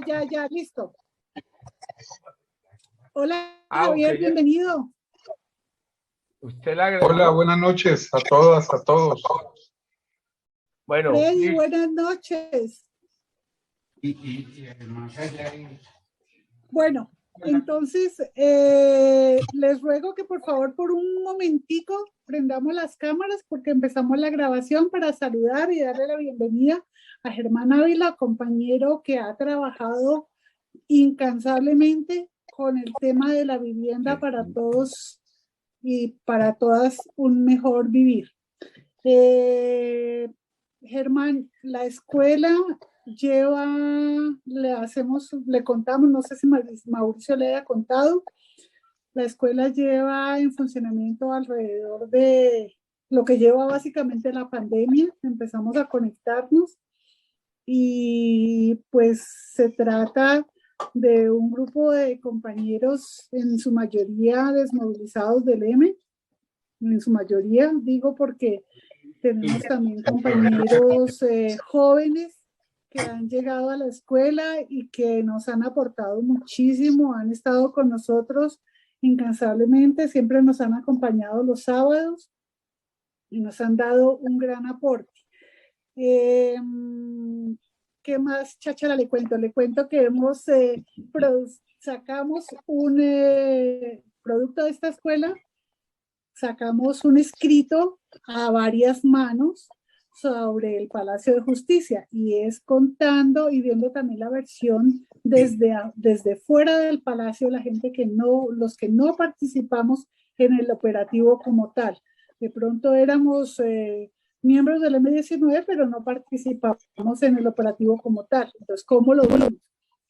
ya, listo. Hola, Javier, Okay. bienvenido. Usted la agregó. Hola, buenas noches a todas, a todos. Bueno, Freddy, buenas noches. Bueno, entonces les ruego que por favor por un momentico prendamos las cámaras porque empezamos la grabación para saludar y darle la bienvenida a Germán Ávila, compañero que ha trabajado incansablemente con el tema de la vivienda para todos y para todas un mejor vivir. Germán, la escuela lleva, le contamos, no sé si Mauricio le haya contado, la escuela lleva en funcionamiento alrededor de lo que lleva básicamente la pandemia. Empezamos a conectarnos y pues se trata de un grupo de compañeros, en su mayoría desmovilizados del EME, en su mayoría, digo porque tenemos también compañeros jóvenes que han llegado a la escuela y que nos han aportado muchísimo, han estado con nosotros incansablemente, siempre nos han acompañado los sábados y nos han dado un gran aporte. ¿Qué más, Cháchara, le cuento? Le cuento que sacamos un producto de esta escuela, sacamos un escrito a varias manos sobre el Palacio de Justicia y es contando y viendo también la versión desde fuera del Palacio, la gente que no, los que no participamos en el operativo como tal. De pronto éramos miembros del M19, pero no participamos en el operativo como tal. Entonces, ¿cómo lo vimos?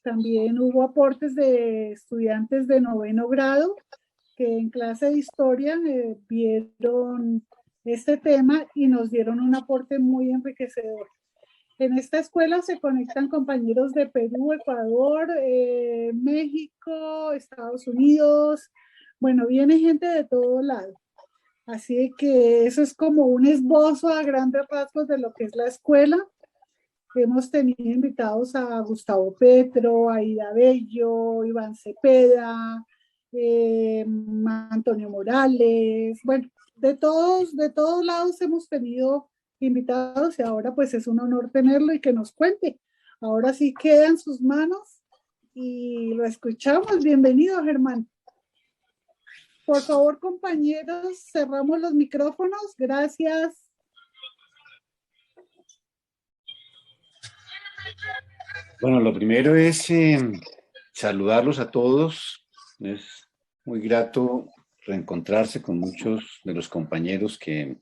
También hubo aportes de estudiantes de 9º grado que en clase de historia vieron este tema y nos dieron un aporte muy enriquecedor. En esta escuela se conectan compañeros de Perú, Ecuador, México, Estados Unidos. Bueno, viene gente de todo lado. Así que eso es como un esbozo a grandes rasgos de lo que es la escuela. Hemos tenido invitados a Gustavo Petro, a Ida Bello, Iván Cepeda, Antonio Morales, bueno, de todos lados hemos tenido invitados y ahora pues es un honor tenerlo y que nos cuente. Ahora sí queda en sus manos y lo escuchamos. Bienvenido, Germán. Por favor, compañeros, cerramos los micrófonos. Gracias. Bueno, lo primero es saludarlos a todos. Es muy grato reencontrarse con muchos de los compañeros que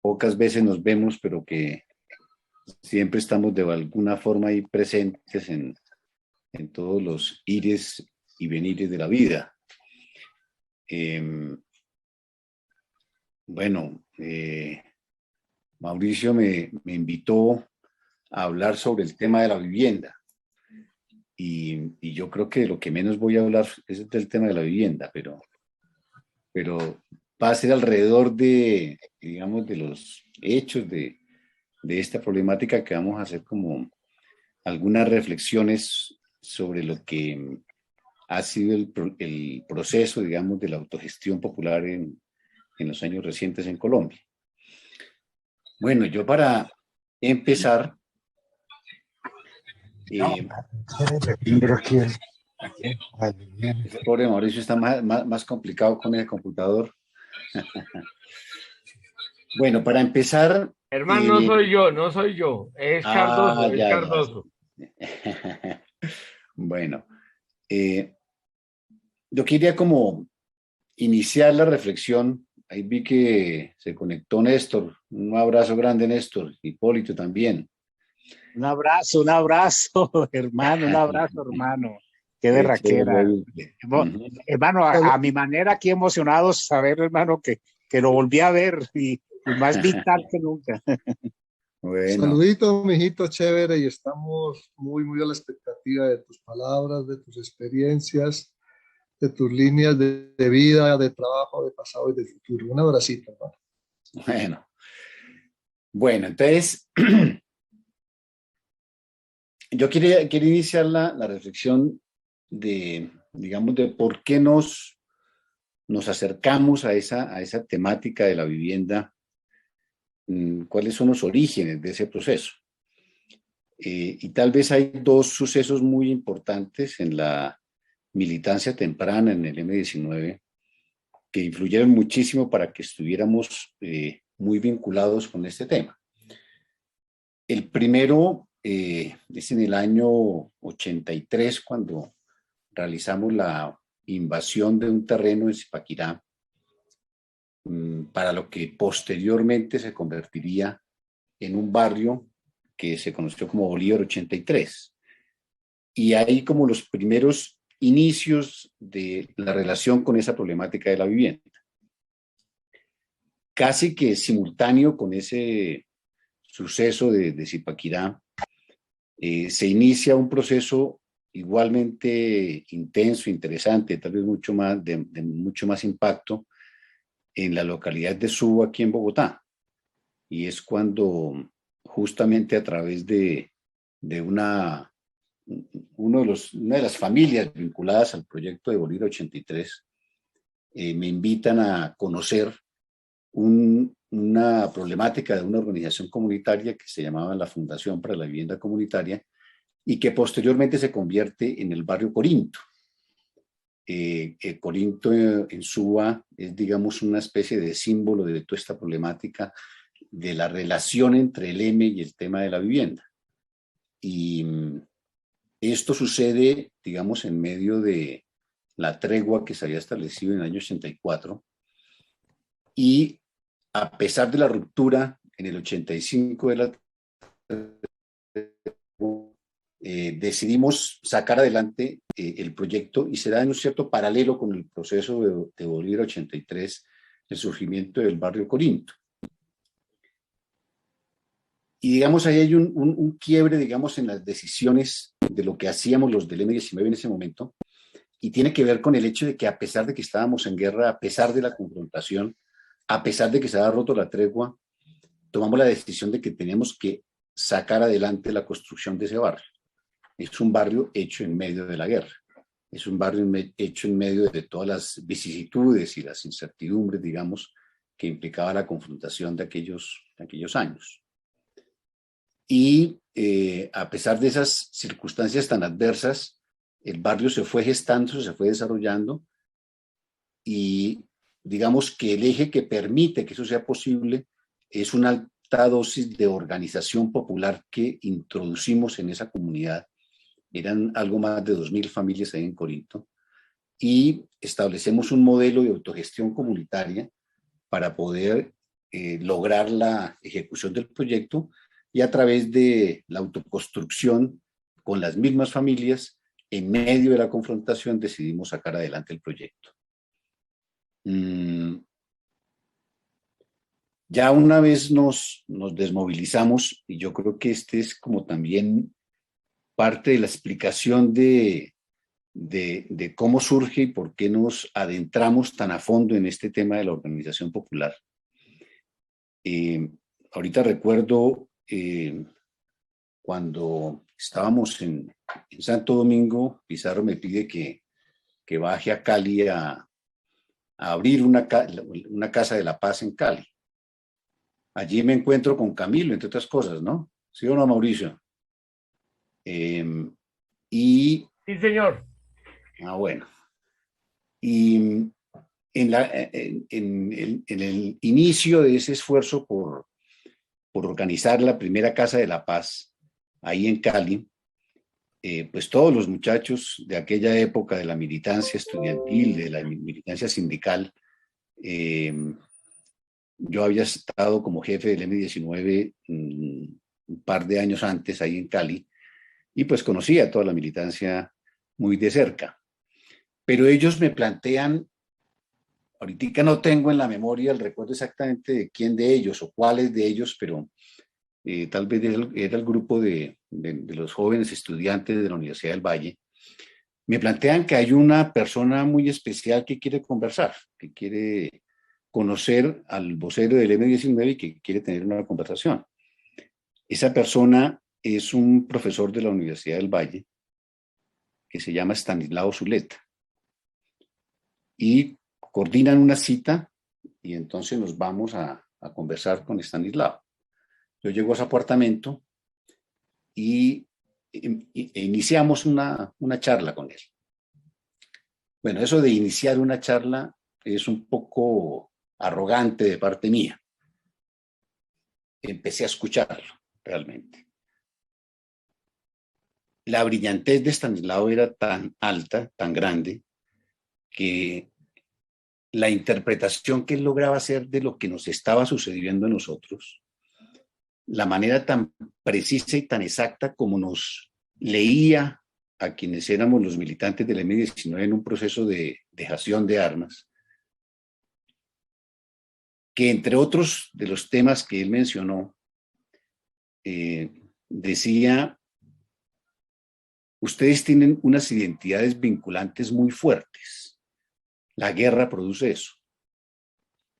pocas veces nos vemos, pero que siempre estamos de alguna forma ahí presentes en todos los ires y venires de la vida. Bueno, Mauricio me invitó a hablar sobre el tema de la vivienda. Y yo creo que lo que menos voy a hablar es del tema de la vivienda, pero va a ser alrededor de, digamos, de los hechos de esta problemática que vamos a hacer como algunas reflexiones sobre lo que ha sido el proceso, digamos, de la autogestión popular en los años recientes en Colombia. Bueno, yo para empezar... el pobre Mauricio está más complicado con el computador. Bueno, para empezar... Hermano, no soy yo, es Cardoso, es Cardoso. Ya. Bueno, yo quería como iniciar la reflexión. Ahí vi que se conectó Néstor. Un abrazo grande, Néstor. Hipólito también. Un abrazo, hermano, un abrazo, hermano. Qué berraquera. Hermano, a mi manera, aquí emocionados saber, hermano, que lo volví a ver y más vital que nunca. Bueno. Saludito, mijito, chévere, y estamos muy a la expectativa de tus palabras, de tus experiencias, de tus líneas de vida, de trabajo, de pasado y de futuro. Un abracito, hermano. Bueno, entonces... yo quiero iniciar la reflexión de, digamos, de por qué nos acercamos a esa temática de la vivienda, cuáles son los orígenes de ese proceso. Y tal vez hay dos sucesos muy importantes en la militancia temprana en el M19 que influyeron muchísimo para que estuviéramos muy vinculados con este tema. El primero es en el año 83, cuando realizamos la invasión de un terreno en Zipaquirá, para lo que posteriormente se convertiría en un barrio que se conoció como Bolívar 83. Y ahí como los primeros inicios de la relación con esa problemática de la vivienda. Casi que simultáneo con ese suceso de Zipaquirá, se inicia un proceso igualmente intenso, interesante, tal vez mucho más, de mucho más impacto en la localidad de Suba, aquí en Bogotá. Y es cuando justamente a través de una de las familias vinculadas al proyecto de Bolívar 83, me invitan a conocer una problemática de una organización comunitaria que se llamaba la Fundación para la Vivienda Comunitaria y que posteriormente se convierte en el barrio Corinto. Corinto en Suba es, digamos, una especie de símbolo de toda esta problemática de la relación entre el M y el tema de la vivienda. Y esto sucede, digamos, en medio de la tregua que se había establecido en el año 84, y a pesar de la ruptura en el 85 de la decidimos sacar adelante el proyecto, y se da en un cierto paralelo con el proceso de Bolívar 83, el surgimiento del barrio Corinto. Y digamos, ahí hay un quiebre, digamos, en las decisiones de lo que hacíamos los del M19 en ese momento, y tiene que ver con el hecho de que a pesar de que estábamos en guerra, a pesar de la confrontación, a pesar de que se había roto la tregua, tomamos la decisión de que teníamos que sacar adelante la construcción de ese barrio. Es un barrio hecho en medio de la guerra, es un barrio hecho en medio de todas las vicisitudes y las incertidumbres, digamos, que implicaba la confrontación de aquellos años. Y a pesar de esas circunstancias tan adversas, el barrio se fue gestando, se fue desarrollando, y digamos que el eje que permite que eso sea posible es una alta dosis de organización popular que introducimos en esa comunidad. Eran algo más de 2.000 familias ahí en Corinto, y establecemos un modelo de autogestión comunitaria para poder lograr la ejecución del proyecto, y a través de la autoconstrucción con las mismas familias, en medio de la confrontación, decidimos sacar adelante el proyecto. Ya una vez nos desmovilizamos, y yo creo que este es como también parte de la explicación de cómo surge y por qué nos adentramos tan a fondo en este tema de la organización popular. Ahorita recuerdo cuando estábamos en Santo Domingo, Pizarro me pide que baje a Cali a abrir una casa de la paz en Cali. Allí me encuentro con Camilo, entre otras cosas, ¿no? ¿Sí o no, Mauricio? Sí, señor. Bueno. Y en el inicio de ese esfuerzo por organizar la primera Casa de la Paz, ahí en Cali, pues todos los muchachos de aquella época de la militancia estudiantil, de la militancia sindical, yo había estado como jefe del M19 un par de años antes ahí en Cali, y pues conocía toda la militancia muy de cerca. Pero ellos me plantean, ahorita no tengo en la memoria el recuerdo exactamente de quién de ellos o cuáles de ellos, pero tal vez era el grupo de los jóvenes estudiantes de la Universidad del Valle. Me plantean que hay una persona muy especial que quiere conversar, que quiere conocer al vocero del M19 y que quiere tener una conversación. Esa persona es un profesor de la Universidad del Valle que se llama Stanislao Zuleta. Y coordinan una cita y entonces nos vamos a conversar con Stanislao. Yo llego a su apartamento y iniciamos una charla con él. Bueno, eso de iniciar una charla es un poco arrogante de parte mía. Empecé a escucharlo, realmente. La brillantez de Stanislao era tan alta, tan grande, que la interpretación que él lograba hacer de lo que nos estaba sucediendo a nosotros, la manera tan precisa y tan exacta como nos leía a quienes éramos los militantes del M-19 en un proceso de dejación de armas, que entre otros de los temas que él mencionó, decía: ustedes tienen unas identidades vinculantes muy fuertes. La guerra produce eso.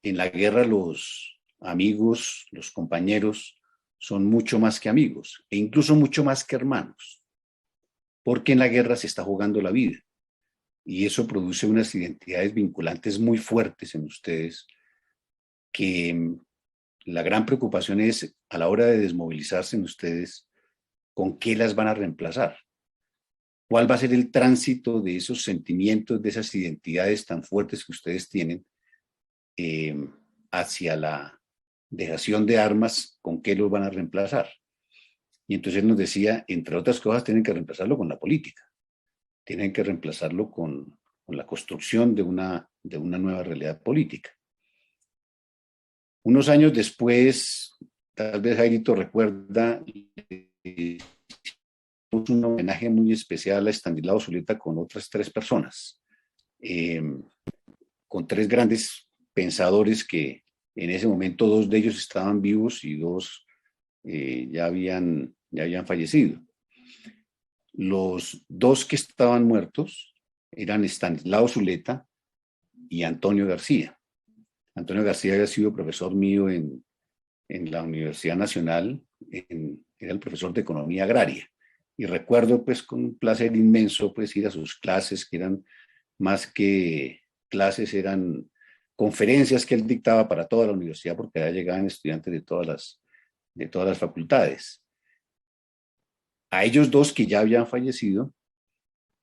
En la guerra los amigos, los compañeros, son mucho más que amigos e incluso mucho más que hermanos, porque en la guerra se está jugando la vida y eso produce unas identidades vinculantes muy fuertes en ustedes, que la gran preocupación es, a la hora de desmovilizarse en ustedes, ¿con qué las van a reemplazar? ¿Cuál va a ser el tránsito de esos sentimientos, de esas identidades tan fuertes que ustedes tienen hacia la dejación de armas? ¿Con qué los van a reemplazar? Y entonces él nos decía, entre otras cosas, tienen que reemplazarlo con la política, tienen que reemplazarlo con la construcción de una nueva realidad política. Unos años después, tal vez Jairito recuerda, un homenaje muy especial a Stanislao Zuleta con otras 3 personas, con 3 grandes pensadores que en ese momento 2 de ellos estaban vivos y 2 ya habían fallecido. Los 2 que estaban muertos eran Stanislao Zuleta y Antonio García. Antonio García había sido profesor mío en la Universidad Nacional, era el profesor de Economía Agraria. Y recuerdo pues con un placer inmenso pues ir a sus clases, que eran más que clases, eran conferencias que él dictaba para toda la universidad, porque allá llegaban estudiantes de todas las facultades. A ellos 2 que ya habían fallecido,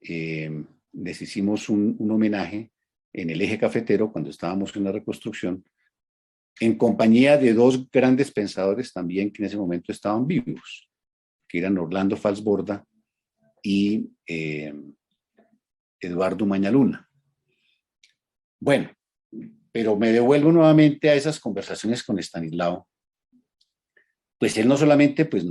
les hicimos un homenaje en el Eje Cafetero cuando estábamos en la reconstrucción, en compañía de 2 grandes pensadores también que en ese momento estaban vivos, que eran Orlando Falsborda y Eduardo Mañaluna. Bueno, pero me devuelvo nuevamente a esas conversaciones con Stanislao. Pues él no solamente pues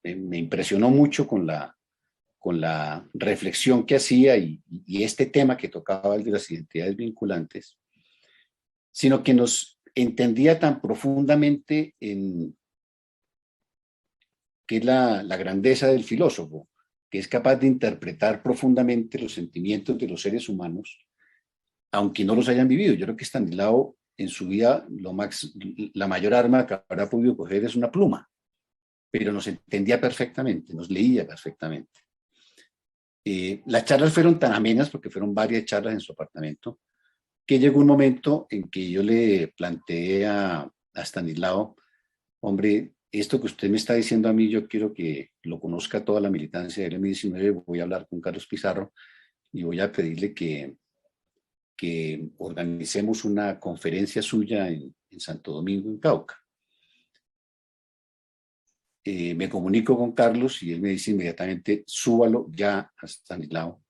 me impresionó mucho con la reflexión que hacía y este tema que tocaba, el de las identidades vinculantes, sino que nos entendía tan profundamente en que es la grandeza del filósofo, que es capaz de interpretar profundamente los sentimientos de los seres humanos, aunque no los hayan vivido. Yo creo que Stanislao en su vida la mayor arma que habrá podido coger es una pluma, pero nos entendía perfectamente, nos leía perfectamente. Las charlas fueron tan amenas, porque fueron varias charlas en su apartamento, que llegó un momento en que yo le planteé a Stanislao: hombre, esto que usted me está diciendo a mí, yo quiero que lo conozca toda la militancia del M-19, voy a hablar con Carlos Pizarro y voy a pedirle que organicemos una conferencia suya en Santo Domingo, en Cauca. Me comunico con Carlos y él me dice inmediatamente: súbalo ya a Stanislao.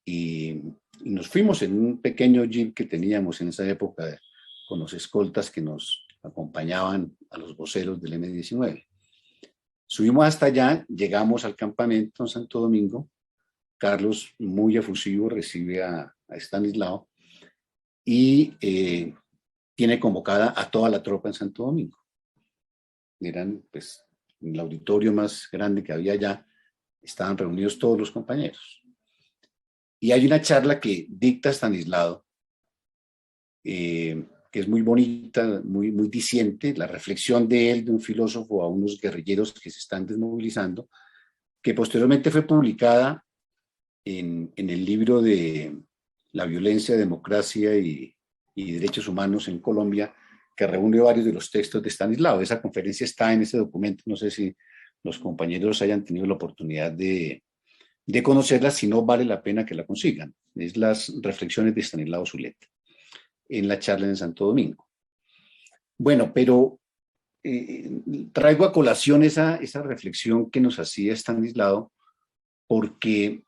Y nos fuimos en un pequeño jeep que teníamos en esa época con los escoltas que nos acompañaban a los voceros del M-19. Subimos hasta allá, llegamos al campamento en Santo Domingo. Carlos, muy efusivo, recibe a Stanislao y tiene convocada a toda la tropa en Santo Domingo. Eran, pues, en el auditorio más grande que había allá, estaban reunidos todos los compañeros. Y hay una charla que dicta Stanislao, que es muy bonita, muy, muy diciente, la reflexión de él, de un filósofo a unos guerrilleros que se están desmovilizando, que posteriormente fue publicada en el libro de La violencia, democracia y derechos humanos en Colombia, que reúne varios de los textos de Stanislao. Esa conferencia está en ese documento, no sé si los compañeros hayan tenido la oportunidad de conocerla, si no vale la pena que la consigan. Es las reflexiones de Stanislao Zuleta, en la charla en Santo Domingo. Bueno, pero traigo a colación esa reflexión que nos hacía Stanislao, porque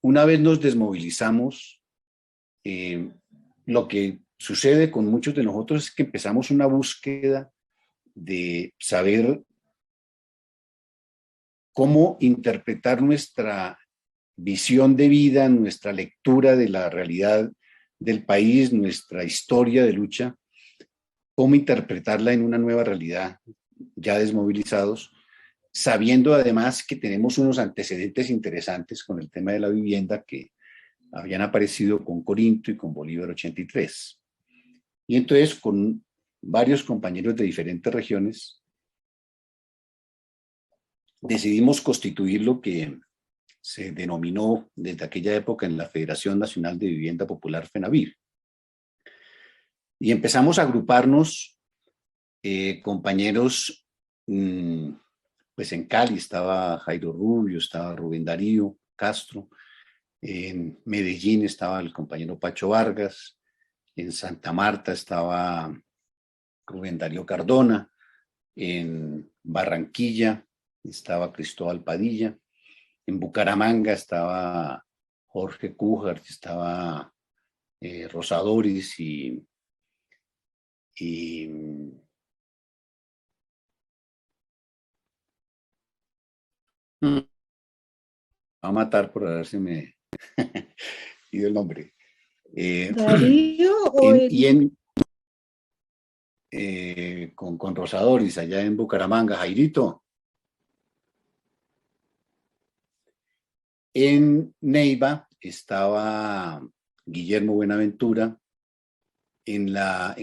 una vez nos desmovilizamos, lo que sucede con muchos de nosotros es que empezamos una búsqueda de saber cómo interpretar nuestra visión de vida, nuestra lectura de la realidad del país, nuestra historia de lucha, cómo interpretarla en una nueva realidad, ya desmovilizados, sabiendo además que tenemos unos antecedentes interesantes con el tema de la vivienda que habían aparecido con Corinto y con Bolívar 83. Y entonces, con varios compañeros de diferentes regiones, decidimos constituir lo que se denominó desde aquella época en la Federación Nacional de Vivienda Popular, FENAVIR. Y empezamos a agruparnos, compañeros, pues en Cali estaba Jairo Rubio, estaba Rubén Darío Castro, en Medellín estaba el compañero Pacho Vargas, en Santa Marta estaba Rubén Darío Cardona, en Barranquilla estaba Cristóbal Padilla, en Bucaramanga estaba Jorge Cújar, estaba Rosadoris y va a matar por haberse me ido el nombre. ¿Darío o con Rosadoris allá en Bucaramanga, Jairito. En Neiva estaba Guillermo Buenaventura, en la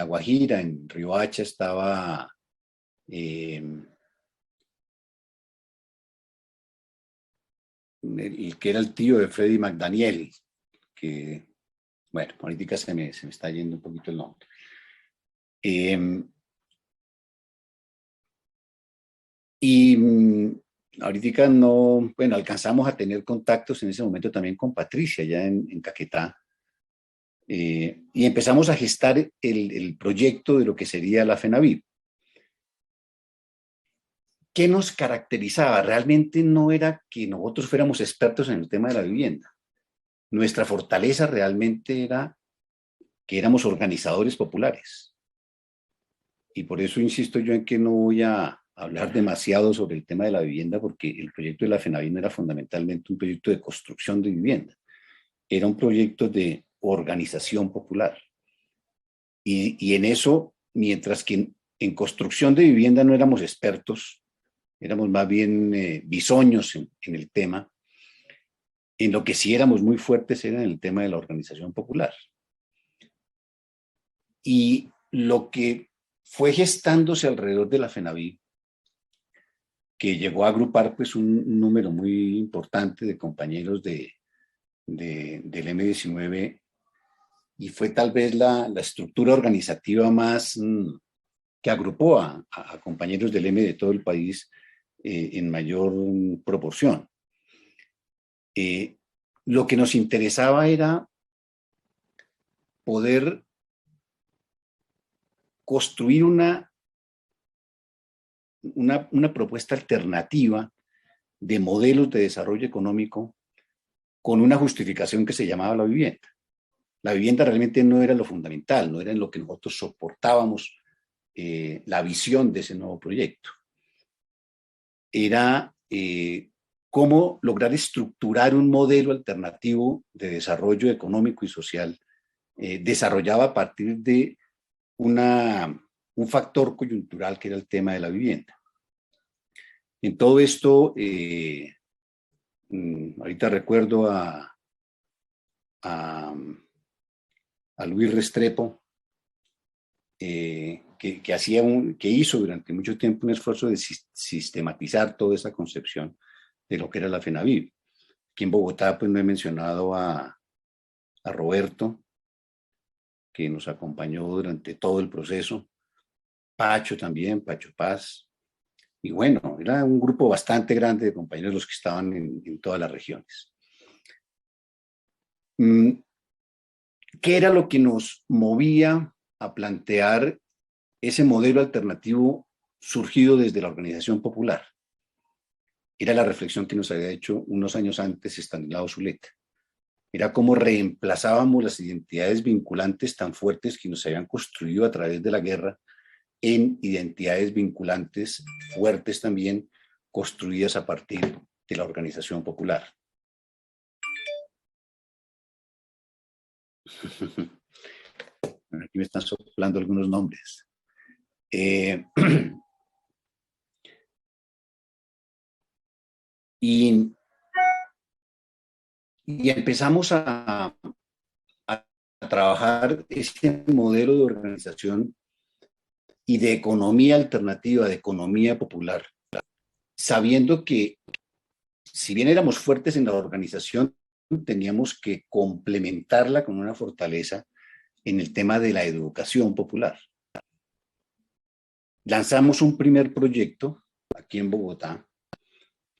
Guajira, en Riohacha estaba el que era el tío de Freddy McDaniel, que, bueno, ahorita se me está yendo un poquito el nombre. Y ahorita no, bueno, alcanzamos a tener contactos en ese momento también con Patricia, ya en Caquetá, y empezamos a gestar el proyecto de lo que sería la FENAVIR. ¿Qué nos caracterizaba? Realmente no era que nosotros fuéramos expertos en el tema de la vivienda. Nuestra fortaleza realmente era que éramos organizadores populares. Y por eso insisto yo en que no voy a hablar demasiado sobre el tema de la vivienda, porque el proyecto de la FENAVIR no era fundamentalmente un proyecto de construcción de vivienda. Era un proyecto de organización popular. Y en eso, mientras que en construcción de vivienda no éramos expertos, éramos más bien bisoños en el tema, en lo que sí éramos muy fuertes era en el tema de la organización popular. Y lo que fue gestándose alrededor de la FENAVIR, que llegó a agrupar pues un número muy importante de compañeros del M19, y fue tal vez la estructura organizativa más que agrupó a compañeros del M de todo el país en mayor proporción. Lo que nos interesaba era poder construir una propuesta alternativa de modelos de desarrollo económico con una justificación que se llamaba la vivienda. La vivienda realmente no era lo fundamental, no era en lo que nosotros soportábamos la visión de ese nuevo proyecto. Era cómo lograr estructurar un modelo alternativo de desarrollo económico y social desarrollado a partir de un factor coyuntural que era el tema de la vivienda. En todo esto, ahorita recuerdo a Luis Restrepo, que hizo durante mucho tiempo un esfuerzo de sistematizar toda esa concepción de lo que era la FENAVIP. Aquí en Bogotá, pues no he mencionado a Roberto, que nos acompañó durante todo el proceso, Pacho también, Pacho Paz, y bueno, era un grupo bastante grande de compañeros los que estaban en todas las regiones. ¿Qué era lo que nos movía a plantear ese modelo alternativo surgido desde la organización popular? Era la reflexión que nos había hecho unos años antes Estanislao Zuleta. Era cómo reemplazábamos las identidades vinculantes tan fuertes que nos habían construido a través de la guerra en identidades vinculantes fuertes también, construidas a partir de la organización popular. Aquí me están soplando algunos nombres. Y empezamos a trabajar este modelo de organización y de economía alternativa, de economía popular, sabiendo que si bien éramos fuertes en la organización, teníamos que complementarla con una fortaleza en el tema de la educación popular. Lanzamos un primer proyecto aquí en Bogotá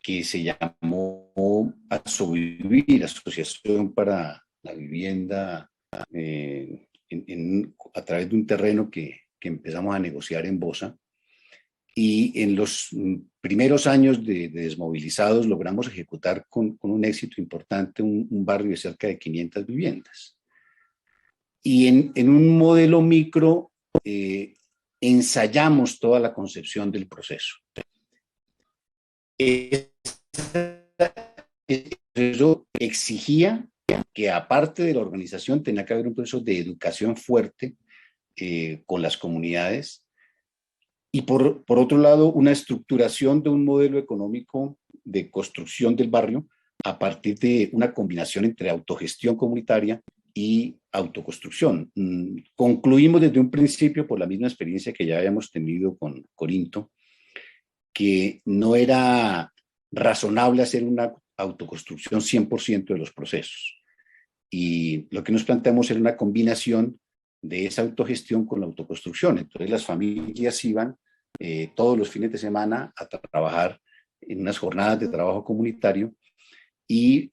que se llamó Asovivir, Asociación para la Vivienda, a través de un terreno que empezamos a negociar en Bosa. Y en los primeros años de desmovilizados logramos ejecutar con un éxito importante un barrio de cerca de 500 viviendas. Y en un modelo micro ensayamos toda la concepción del proceso. Eso exigía que aparte de la organización tenía que haber un proceso de educación fuerte con las comunidades y por otro lado una estructuración de un modelo económico de construcción del barrio a partir de una combinación entre autogestión comunitaria y autoconstrucción. Concluimos desde un principio, por la misma experiencia que ya habíamos tenido con Corinto, que no era razonable hacer una autoconstrucción 100% de los procesos. Y lo que nos planteamos era una combinación de esa autogestión con la autoconstrucción. Entonces las familias iban todos los fines de semana a trabajar en unas jornadas de trabajo comunitario y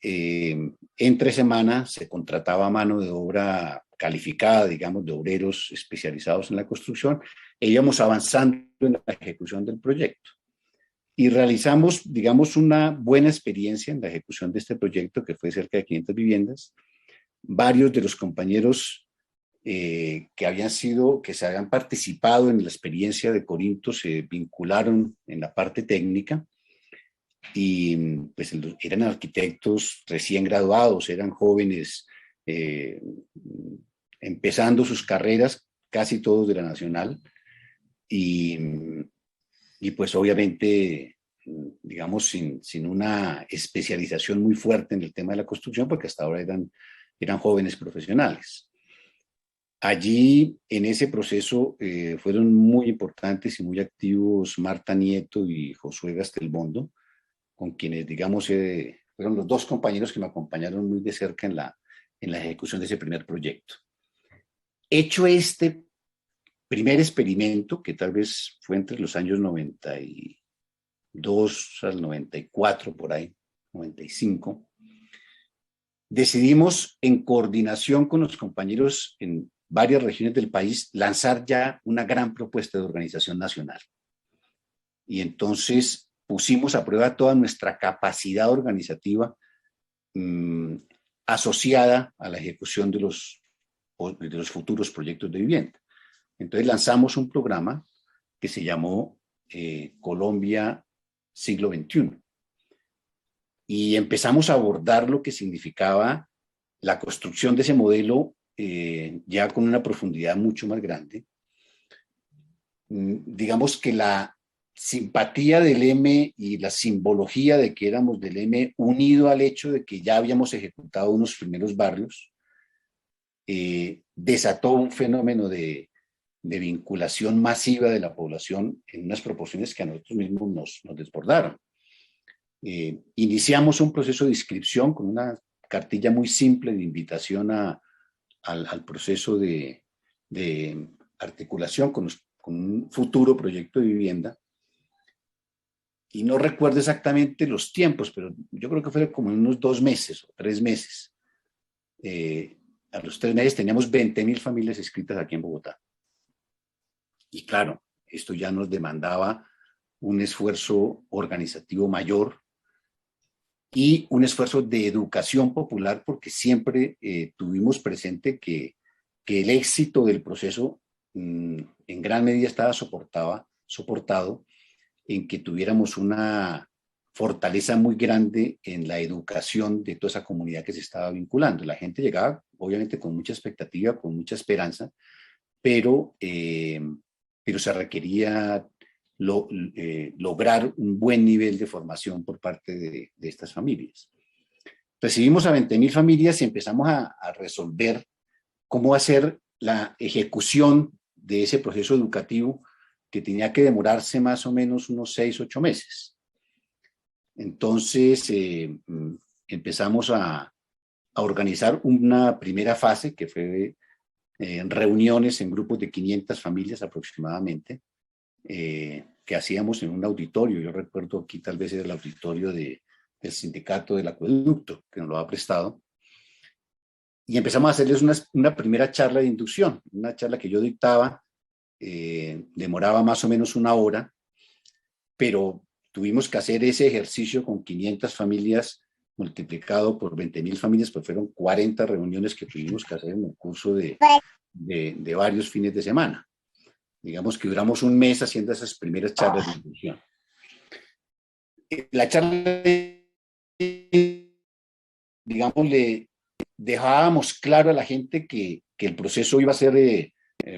entre semana se contrataba mano de obra calificada, digamos, de obreros especializados en la construcción, e íbamos avanzando en la ejecución del proyecto. Y realizamos, digamos, una buena experiencia en la ejecución de este proyecto, que fue cerca de 500 viviendas. Varios de los compañeros que se habían participado en la experiencia de Corinto se vincularon en la parte técnica y pues eran arquitectos recién graduados, eran jóvenes empezando sus carreras, casi todos de la Nacional, y pues obviamente, digamos, sin una especialización muy fuerte en el tema de la construcción, porque hasta ahora eran jóvenes profesionales. Allí, en ese proceso, fueron muy importantes y muy activos Marta Nieto y Josué Gastelbondo, con quienes, digamos, fueron los dos compañeros que me acompañaron muy de cerca en la ejecución de ese primer proyecto. Hecho este primer experimento, que tal vez fue entre los años 92 al 94, por ahí, 95, decidimos, en coordinación con los compañeros en varias regiones del país, lanzar ya una gran propuesta de organización nacional. Y entonces pusimos a prueba toda nuestra capacidad organizativa asociada a la ejecución de los futuros proyectos de vivienda. Entonces lanzamos un programa que se llamó Colombia Siglo XXI. Y empezamos a abordar lo que significaba la construcción de ese modelo ya con una profundidad mucho más grande. Digamos que la simpatía del M y la simbología de que éramos del M, unido al hecho de que ya habíamos ejecutado unos primeros barrios, desató un fenómeno de de vinculación masiva de la población en unas proporciones que a nosotros mismos nos desbordaron. Iniciamos un proceso de inscripción con una cartilla muy simple de invitación al proceso de articulación con un futuro proyecto de vivienda. Y no recuerdo exactamente los tiempos, pero yo creo que fue como en unos 2 meses o 3 meses. A los 3 meses teníamos 20.000 familias inscritas aquí en Bogotá. Y claro, esto ya nos demandaba un esfuerzo organizativo mayor y un esfuerzo de educación popular, porque siempre tuvimos presente que el éxito del proceso en gran medida estaba soportado en que tuviéramos una fortaleza muy grande en la educación de toda esa comunidad que se estaba vinculando. La gente llegaba, obviamente, con mucha expectativa, con mucha esperanza, pero se requería lograr un buen nivel de formación por parte de estas familias. Recibimos a 20.000 familias y empezamos a resolver cómo hacer la ejecución de ese proceso educativo que tenía que demorarse más o menos unos 6, 8 meses. Entonces empezamos a organizar una primera fase que fue reuniones en grupos de 500 familias aproximadamente, que hacíamos en un auditorio. Yo recuerdo aquí tal vez era el auditorio del sindicato del acueducto, que nos lo ha prestado. Y empezamos a hacerles una primera charla de inducción, una charla que yo dictaba, demoraba más o menos 1 hora, pero tuvimos que hacer ese ejercicio con 500 familias multiplicado por 20.000 familias, pues fueron 40 reuniones que tuvimos que hacer en el curso de varios fines de semana. Digamos que duramos 1 mes haciendo esas primeras charlas de inducción. La charla, digamos, le dejábamos claro a la gente que el proceso iba a ser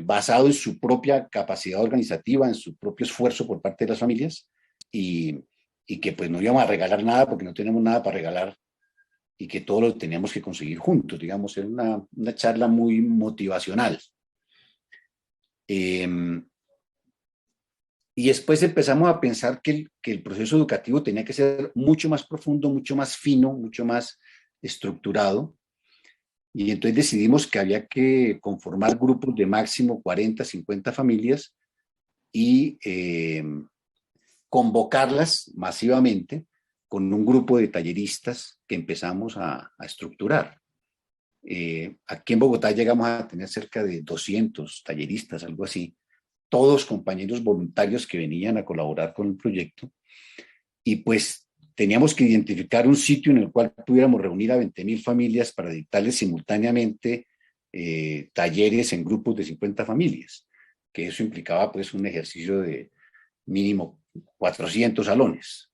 basado en su propia capacidad organizativa, en su propio esfuerzo por parte de las familias, y que pues no íbamos a regalar nada porque no tenemos nada para regalar, y que todo lo teníamos que conseguir juntos. Digamos, era una charla muy motivacional. Y después empezamos a pensar que el proceso educativo tenía que ser mucho más profundo, mucho más fino, mucho más estructurado. Y entonces decidimos que había que conformar grupos de máximo 40, 50 familias y convocarlas masivamente con un grupo de talleristas que empezamos a estructurar. Aquí en Bogotá llegamos a tener cerca de 200 talleristas, algo así, todos compañeros voluntarios que venían a colaborar con el proyecto, y pues teníamos que identificar un sitio en el cual pudiéramos reunir a 20.000 familias para dictarles simultáneamente talleres en grupos de 50 familias, que eso implicaba pues un ejercicio de mínimo 400 salones.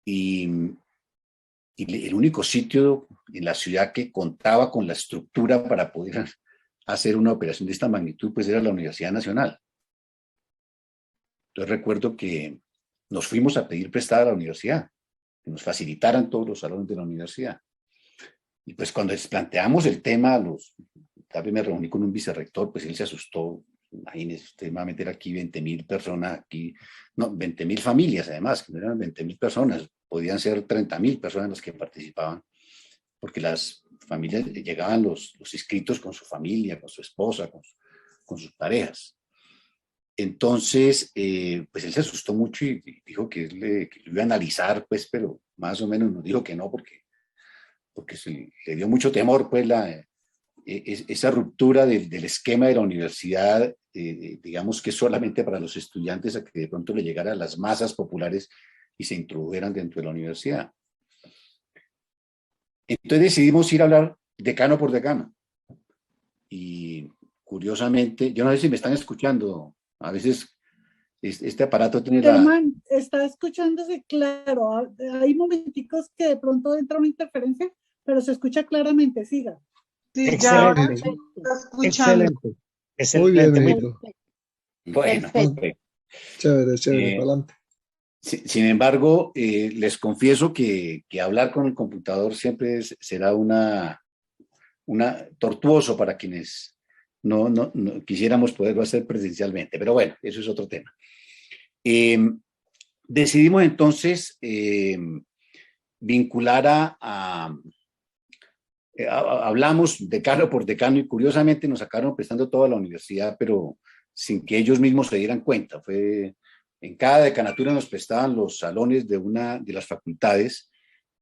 Y el único sitio en la ciudad que contaba con la estructura para poder hacer una operación de esta magnitud, pues era la Universidad Nacional. Entonces recuerdo que nos fuimos a pedir prestada a la universidad, que nos facilitaran todos los salones de la universidad. Y pues cuando les planteamos el tema, tal vez me reuní con un vicerrector, pues él se asustó. Imagínese, usted va a meter aquí 20.000 personas, aquí, no, 20.000 familias además, que no eran 20.000 personas, podían ser 30.000 personas las que participaban, porque las familias llegaban los inscritos con su familia, con su esposa, con sus parejas. Entonces, pues él se asustó mucho y dijo que lo iba a analizar, pues, pero más o menos nos dijo que no, porque le dio mucho temor, pues, esa ruptura del esquema de la universidad, digamos que solamente para los estudiantes, a que de pronto le llegara a las masas populares y se introdujeran dentro de la universidad. Entonces decidimos ir a hablar decano por decano. Y curiosamente, yo no sé si me están escuchando, a veces este aparato tiene Germán, está escuchándose claro. Hay momenticos que de pronto entra una interferencia, pero se escucha claramente. Siga. Sí, excelente, ya ahora se está escuchando. Excelente. Muy bien, Benito. Bueno, Chévere, para adelante. Sin embargo, les confieso que hablar con el computador siempre será una tortuoso para quienes no quisiéramos poderlo hacer presencialmente, pero bueno, eso es otro tema. Decidimos entonces vincular hablamos decano por decano y curiosamente nos sacaron prestando toda la universidad, pero sin que ellos mismos se dieran cuenta. En cada decanatura nos prestaban los salones de una de las facultades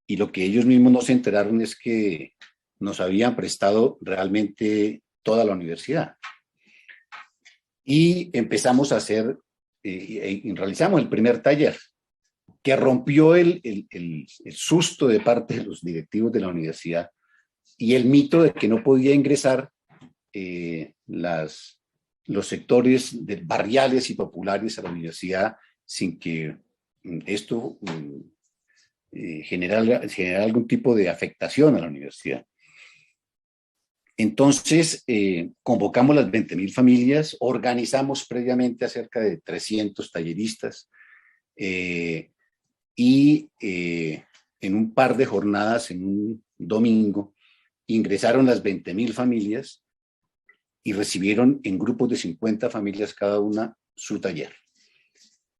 y lo que ellos mismos no se enteraron es que nos habían prestado realmente toda la universidad. Y empezamos a hacer, realizamos el primer taller, que rompió el susto de parte de los directivos de la universidad y el mito de que no podía ingresar los sectores barriales y populares a la universidad sin que esto generara algún tipo de afectación a la universidad. Entonces, convocamos las 20.000 familias, organizamos previamente a cerca de 300 talleristas y en un par de jornadas, en un domingo, ingresaron las 20.000 familias y recibieron en grupos de 50 familias cada una su taller.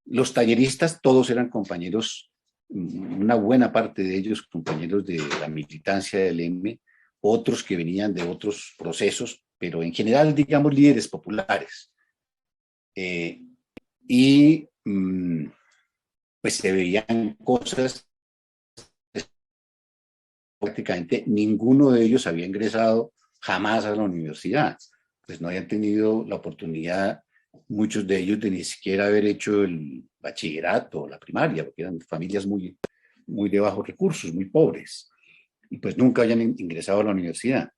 Los talleristas todos eran compañeros, una buena parte de ellos compañeros de la militancia del M, otros que venían de otros procesos, pero en general, digamos, líderes populares. Pues se veían cosas, prácticamente ninguno de ellos había ingresado jamás a la universidad, pues no habían tenido la oportunidad, muchos de ellos, de ni siquiera haber hecho el bachillerato o la primaria, porque eran familias muy de bajos recursos, muy pobres, y pues nunca habían ingresado a la universidad.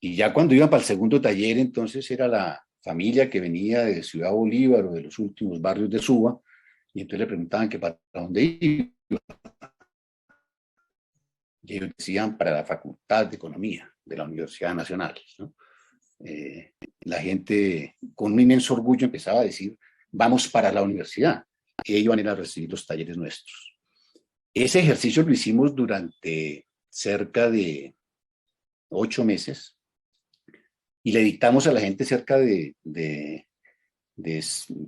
Y ya cuando iban para el segundo taller, entonces era la familia que venía de Ciudad Bolívar o de los últimos barrios de Suba, y entonces le preguntaban que para dónde iba. Y ellos decían para la Facultad de Economía de la Universidad Nacional, ¿no? La gente con un inmenso orgullo empezaba a decir, vamos para la universidad. Y ellos iban a ir a recibir los talleres nuestros. Ese ejercicio lo hicimos durante cerca de 8 meses y le dictamos a la gente cerca de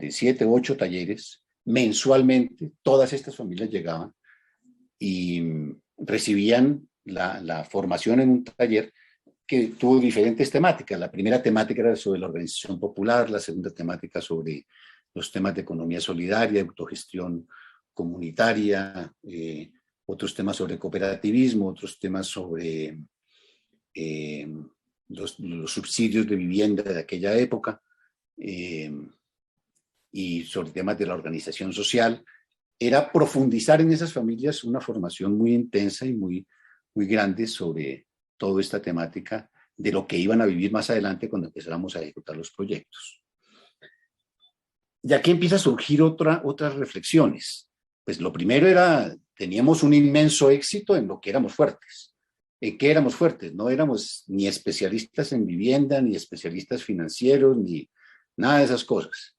7 u 8 talleres mensualmente. Todas estas familias llegaban y recibían la formación en un taller que tuvo diferentes temáticas. La primera temática era sobre la organización popular, la segunda temática sobre los temas de economía solidaria, autogestión comunitaria, otros temas sobre cooperativismo, otros temas sobre los subsidios de vivienda de aquella época y sobre temas de la organización social. Era profundizar en esas familias una formación muy intensa y muy grande sobre toda esta temática de lo que iban a vivir más adelante cuando empezáramos a ejecutar los proyectos. Y aquí empieza a surgir otras reflexiones. Pues lo primero era, teníamos un inmenso éxito en lo que éramos fuertes. ¿En qué éramos fuertes? No éramos ni especialistas en vivienda, ni especialistas financieros, ni nada de esas cosas.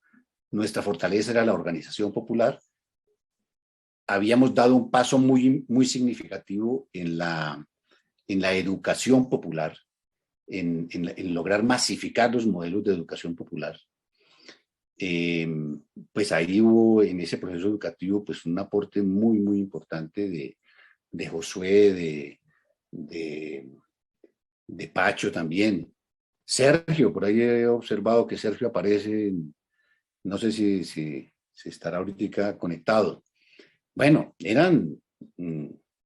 Nuestra fortaleza era la organización popular. Habíamos dado un paso muy significativo en la educación popular, en lograr masificar los modelos de educación popular. Pues ahí hubo en ese proceso educativo pues un aporte muy importante de Josué, de Pacho también. Sergio, por ahí he observado que Sergio aparece, no sé si estará ahorita conectado. Bueno, eran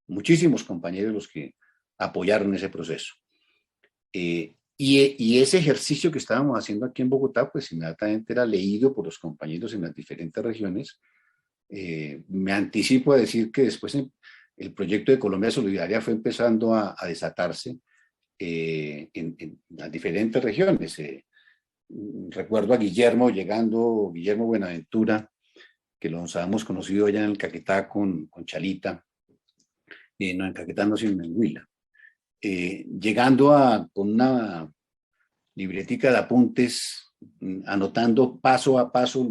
muchísimos compañeros los que apoyaron ese proceso. Y ese ejercicio que estábamos haciendo aquí en Bogotá, pues inmediatamente era leído por los compañeros en las diferentes regiones. Me anticipo a decir que después el proyecto de Colombia Solidaria fue empezando a desatarse en las diferentes regiones. Recuerdo a Guillermo Buenaventura, que los habíamos conocido allá en el Caquetá con Chalita, no en Caquetá, no, sino en Huila. Llegando con una libretica de apuntes, anotando paso a paso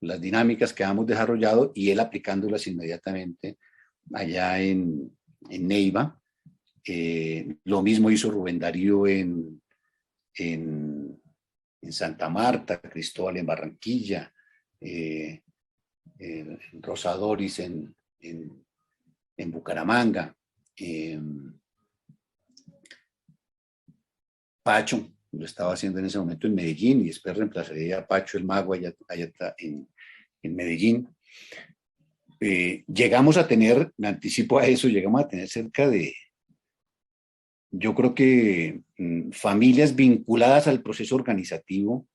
las dinámicas que habíamos desarrollado y él aplicándolas inmediatamente allá en Neiva. Lo mismo hizo Rubén Darío en Santa Marta, Cristóbal en Barranquilla, Rosa Doris en Bucaramanga, Pacho lo estaba haciendo en ese momento en Medellín y después reemplazaría a Pacho el Mago allá en Medellín. Llegamos a tener, me anticipo a eso, llegamos a tener cerca de, yo creo que familias vinculadas al proceso organizativo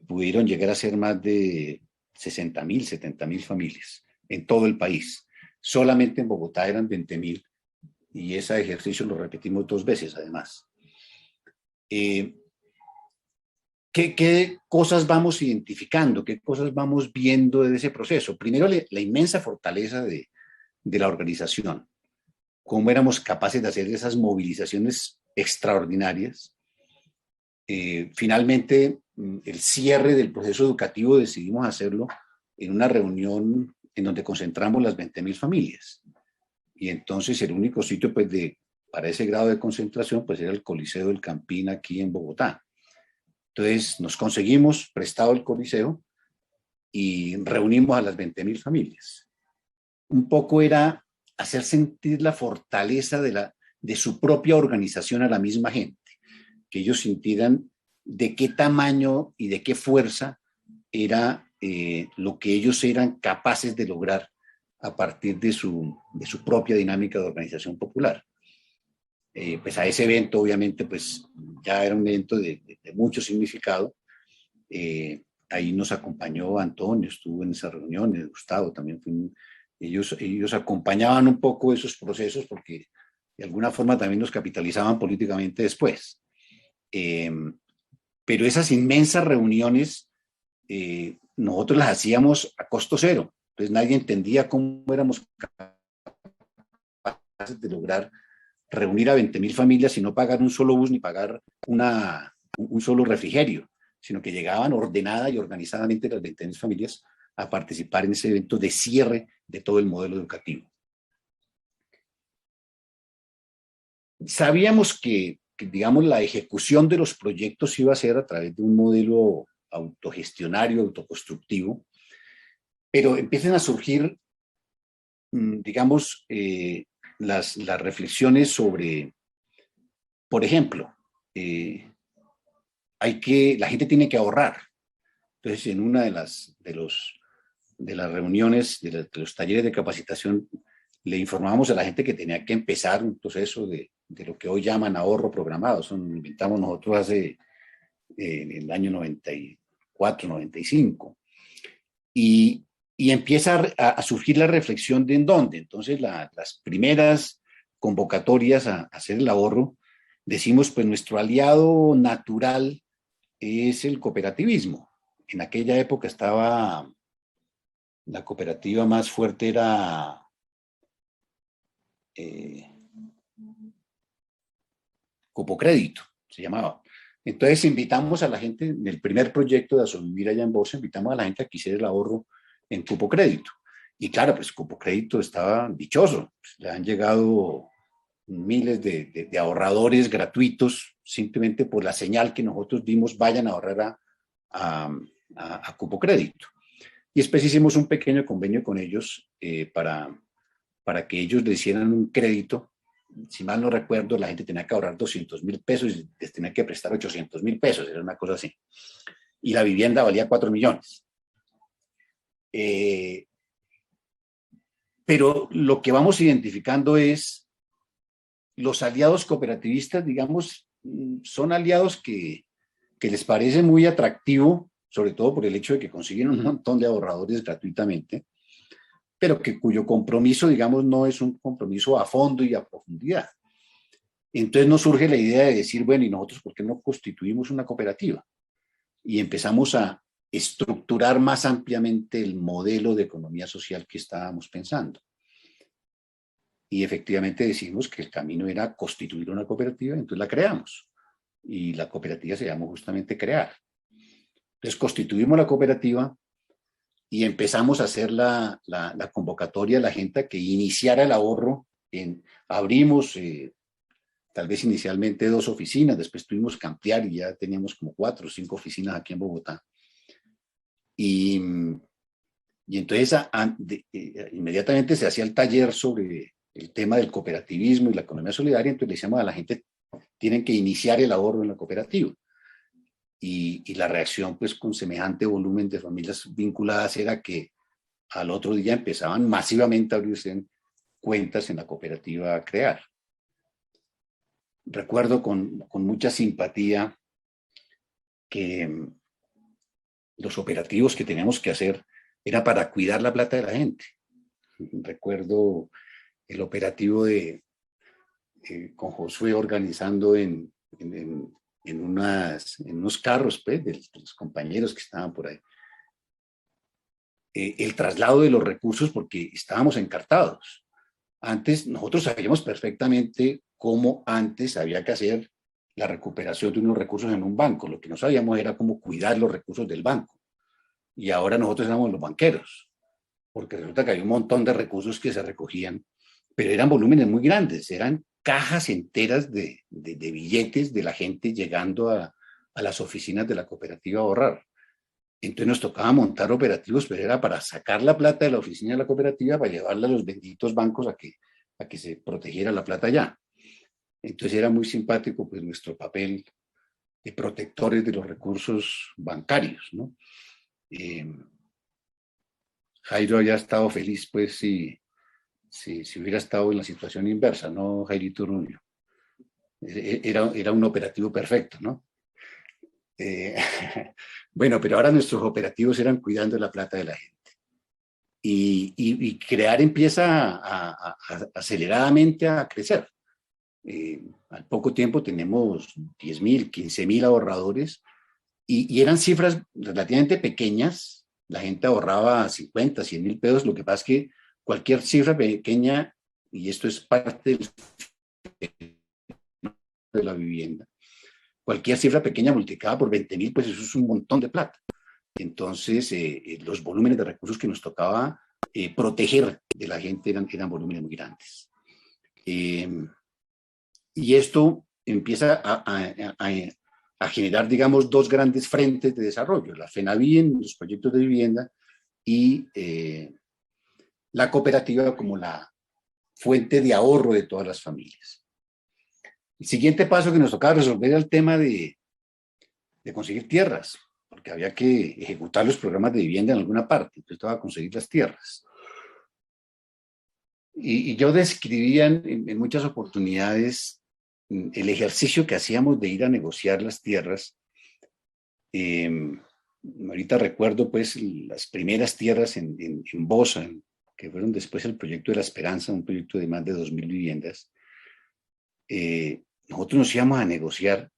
pudieron llegar a ser más de 60.000, 70.000 familias en todo el país. Solamente en Bogotá eran 20.000 y ese ejercicio lo repetimos 2 veces además. ¿Qué cosas vamos identificando? ¿Qué cosas vamos viendo de ese proceso? Primero, la inmensa fortaleza de la organización. Cómo éramos capaces de hacer esas movilizaciones extraordinarias. Finalmente, el cierre del proceso educativo decidimos hacerlo en una reunión en donde concentramos las 20.000 familias. Y entonces el único sitio pues, para ese grado de concentración pues, era el Coliseo del Campín aquí en Bogotá. Entonces nos conseguimos prestado el Coliseo y reunimos a las 20.000 familias. Un poco era hacer sentir la fortaleza de su propia organización a la misma gente, que ellos sintieran de qué tamaño y de qué fuerza era lo que ellos eran capaces de lograr a partir de su propia dinámica de organización popular. Pues a ese evento obviamente pues ya era un evento de mucho significado. Ahí nos acompañó Antonio, estuvo en esa reunión, Gustavo también fue ellos acompañaban un poco esos procesos porque de alguna forma también nos capitalizaban políticamente después. Pero esas inmensas reuniones nosotros las hacíamos a costo cero. Entonces nadie entendía cómo éramos capaces de lograr reunir a 20.000 familias y no pagar un solo bus ni pagar un solo refrigerio, sino que llegaban ordenada y organizadamente las 20.000 familias a participar en ese evento de cierre de todo el modelo educativo. Sabíamos que, digamos, la ejecución de los proyectos iba a ser a través de un modelo autogestionario, autoconstructivo, pero empiezan a surgir, digamos, las reflexiones sobre, por ejemplo, la gente tiene que ahorrar. Entonces, en una de las reuniones, de los talleres de capacitación, le informábamos a la gente que tenía que empezar un proceso de lo que hoy llaman ahorro programado. Eso lo inventamos nosotros en el año 94, 95. Y empieza a surgir la reflexión de en dónde. Entonces, las primeras convocatorias a hacer el ahorro, decimos, pues nuestro aliado natural es el cooperativismo. En aquella época estaba, la cooperativa más fuerte era Cupocrédito, se llamaba. Entonces invitamos a la gente, en el primer proyecto de Asovivir allá en Bolsa, invitamos a la gente a que hiciera el ahorro en Cupocrédito. Y claro, pues Cupocrédito estaba dichoso. Pues, le han llegado miles de ahorradores gratuitos simplemente por la señal que nosotros dimos, vayan a ahorrar a Cupocrédito. Y después hicimos un pequeño convenio con ellos para que ellos le hicieran un crédito. Si mal no recuerdo, la gente tenía que ahorrar 200.000 pesos y les tenía que prestar 800.000 pesos, era una cosa así. Y la vivienda valía 4 millones. Pero lo que vamos identificando es los aliados cooperativistas, digamos, son aliados que les parece muy atractivo, sobre todo por el hecho de que consiguen un montón de ahorradores gratuitamente, pero cuyo compromiso, digamos, no es un compromiso a fondo y a profundidad. Entonces nos surge la idea de decir, bueno, ¿y nosotros por qué no constituimos una cooperativa? Y empezamos a estructurar más ampliamente el modelo de economía social que estábamos pensando. Y efectivamente decidimos que el camino era constituir una cooperativa, entonces la creamos. Y la cooperativa se llamó justamente Crear. Entonces constituimos la cooperativa y empezamos a hacer la convocatoria a la gente que iniciara el ahorro. Abrimos tal vez inicialmente 2 oficinas, después tuvimos que ampliar y ya teníamos como 4 o 5 oficinas aquí en Bogotá. Y entonces inmediatamente se hacía el taller sobre el tema del cooperativismo y la economía solidaria, entonces le decíamos a la gente, tienen que iniciar el ahorro en la cooperativa. Y la reacción, pues, con semejante volumen de familias vinculadas era que al otro día empezaban masivamente a abrirse cuentas en la cooperativa a crear. Recuerdo con mucha simpatía que los operativos que teníamos que hacer era para cuidar la plata de la gente. Recuerdo el operativo con Josué organizando en unos carros, pues, de los compañeros que estaban por ahí. El traslado de los recursos porque estábamos encartados. Antes nosotros sabíamos perfectamente cómo antes había que hacer la recuperación de unos recursos en un banco. Lo que no sabíamos era cómo cuidar los recursos del banco. Y ahora nosotros éramos los banqueros, porque resulta que hay un montón de recursos que se recogían, pero eran volúmenes muy grandes, eran cajas enteras de billetes de la gente llegando a las oficinas de la cooperativa a ahorrar. Entonces nos tocaba montar operativos, pero era para sacar la plata de la oficina de la cooperativa para llevarla a los benditos bancos a que se protegiera la plata allá. Entonces era muy simpático, pues, nuestro papel de protectores de los recursos bancarios, ¿no? Jairo había estado feliz, pues, si hubiera estado en la situación inversa, ¿no, Jairito Rubio? Era un operativo perfecto, ¿no? Bueno, pero ahora nuestros operativos eran cuidando la plata de la gente. Y crear empieza aceleradamente a crecer. Al poco tiempo tenemos 10.000, 15.000 ahorradores y eran cifras relativamente pequeñas. La gente ahorraba 50, 100.000 pesos. Lo que pasa es que cualquier cifra pequeña, y esto es parte de la vivienda, cualquier cifra pequeña multiplicada por 20.000, pues eso es un montón de plata. Entonces, los volúmenes de recursos que nos tocaba proteger de la gente eran volúmenes muy grandes. Y esto empieza a generar, digamos, 2 grandes frentes de desarrollo: la FENAVI en los proyectos de vivienda y la cooperativa como la fuente de ahorro de todas las familias. El siguiente paso que nos tocaba resolver era el tema de conseguir tierras, porque había que ejecutar los programas de vivienda en alguna parte, entonces tocaba conseguir las tierras. Y yo describía en muchas oportunidades el ejercicio que hacíamos de ir a negociar las tierras. Ahorita recuerdo, pues, las primeras tierras en Bosa, que fueron después el proyecto de La Esperanza, un proyecto de más de 2.000 viviendas. Nosotros nos íbamos a negociar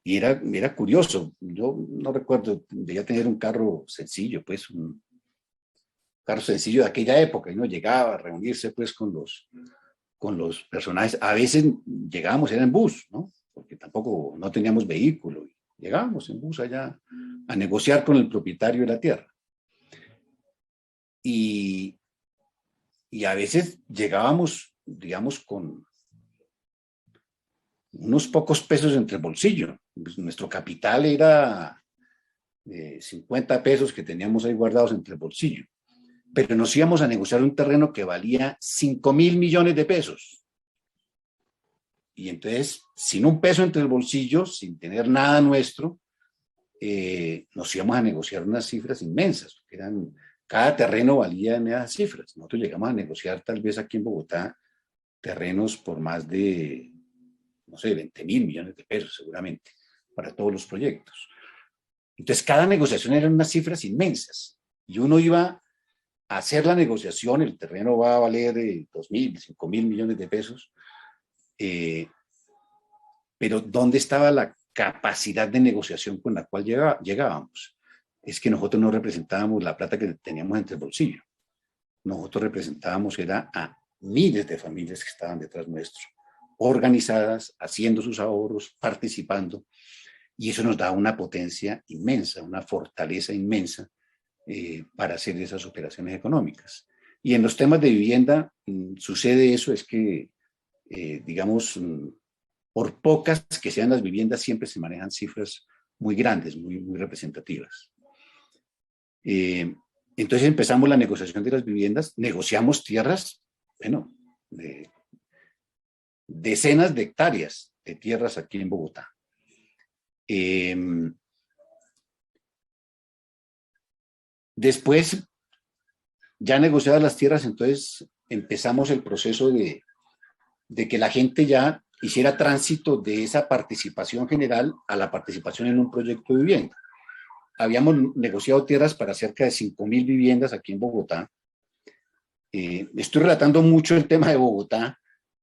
y era curioso. Yo no recuerdo, debía tener un carro sencillo, pues, un carro sencillo de aquella época, y no llegaba a reunirse, pues, con los personajes. A veces llegábamos, era en bus, ¿no? Porque tampoco no teníamos vehículo. Llegábamos en bus allá a negociar con el propietario de la tierra. Y a veces llegábamos, digamos, con unos pocos pesos entre el bolsillo. Pues nuestro capital era 50 pesos que teníamos ahí guardados entre el bolsillo. Pero nos íbamos a negociar un terreno que valía 5.000 millones de pesos. Y entonces, sin un peso entre el bolsillo, sin tener nada nuestro, nos íbamos a negociar unas cifras inmensas. Cada terreno valía en esas cifras. Nosotros llegamos a negociar, tal vez aquí en Bogotá, terrenos por más de, no sé, 20.000 millones de pesos, seguramente, para todos los proyectos. Entonces, cada negociación eran unas cifras inmensas. Y uno iba a hacer la negociación, el terreno va a valer 2.000, 5.000 millones de pesos. Pero ¿dónde estaba la capacidad de negociación con la cual llegábamos? Es que nosotros no representábamos la plata que teníamos entre el bolsillo. Nosotros representábamos era a miles de familias que estaban detrás nuestro, organizadas, haciendo sus ahorros, participando, y eso nos da una potencia inmensa, una fortaleza inmensa para hacer esas operaciones económicas. Y en los temas de vivienda sucede eso, es que, digamos, por pocas que sean las viviendas, siempre se manejan cifras muy grandes, muy representativas. Entonces empezamos la negociación de las viviendas, negociamos tierras, bueno, de decenas de hectáreas de tierras aquí en Bogotá. Después, ya negociadas las tierras, entonces empezamos el proceso de que la gente ya hiciera tránsito de esa participación general a la participación en un proyecto de vivienda. Habíamos negociado tierras para cerca de 5.000 viviendas aquí en Bogotá. Estoy relatando mucho el tema de Bogotá.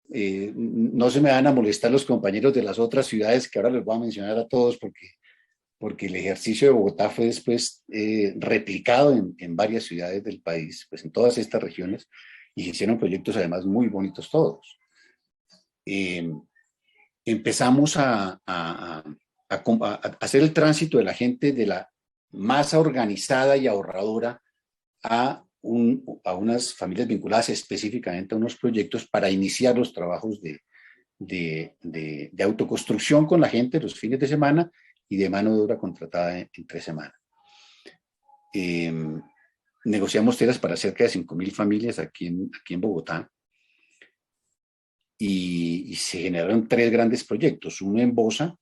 No se me van a molestar los compañeros de las otras ciudades que ahora les voy a mencionar a todos porque el ejercicio de Bogotá fue después replicado en varias ciudades del país, pues en todas estas regiones, y se hicieron proyectos además muy bonitos todos. Empezamos a hacer el tránsito de la gente de la masa organizada y ahorradora a unas familias vinculadas específicamente a unos proyectos para iniciar los trabajos de autoconstrucción con la gente los fines de semana y de mano de obra contratada entre semana. Negociamos tierras para cerca de 5.000 familias aquí en Bogotá y se generaron 3 grandes proyectos. Uno en Bosa,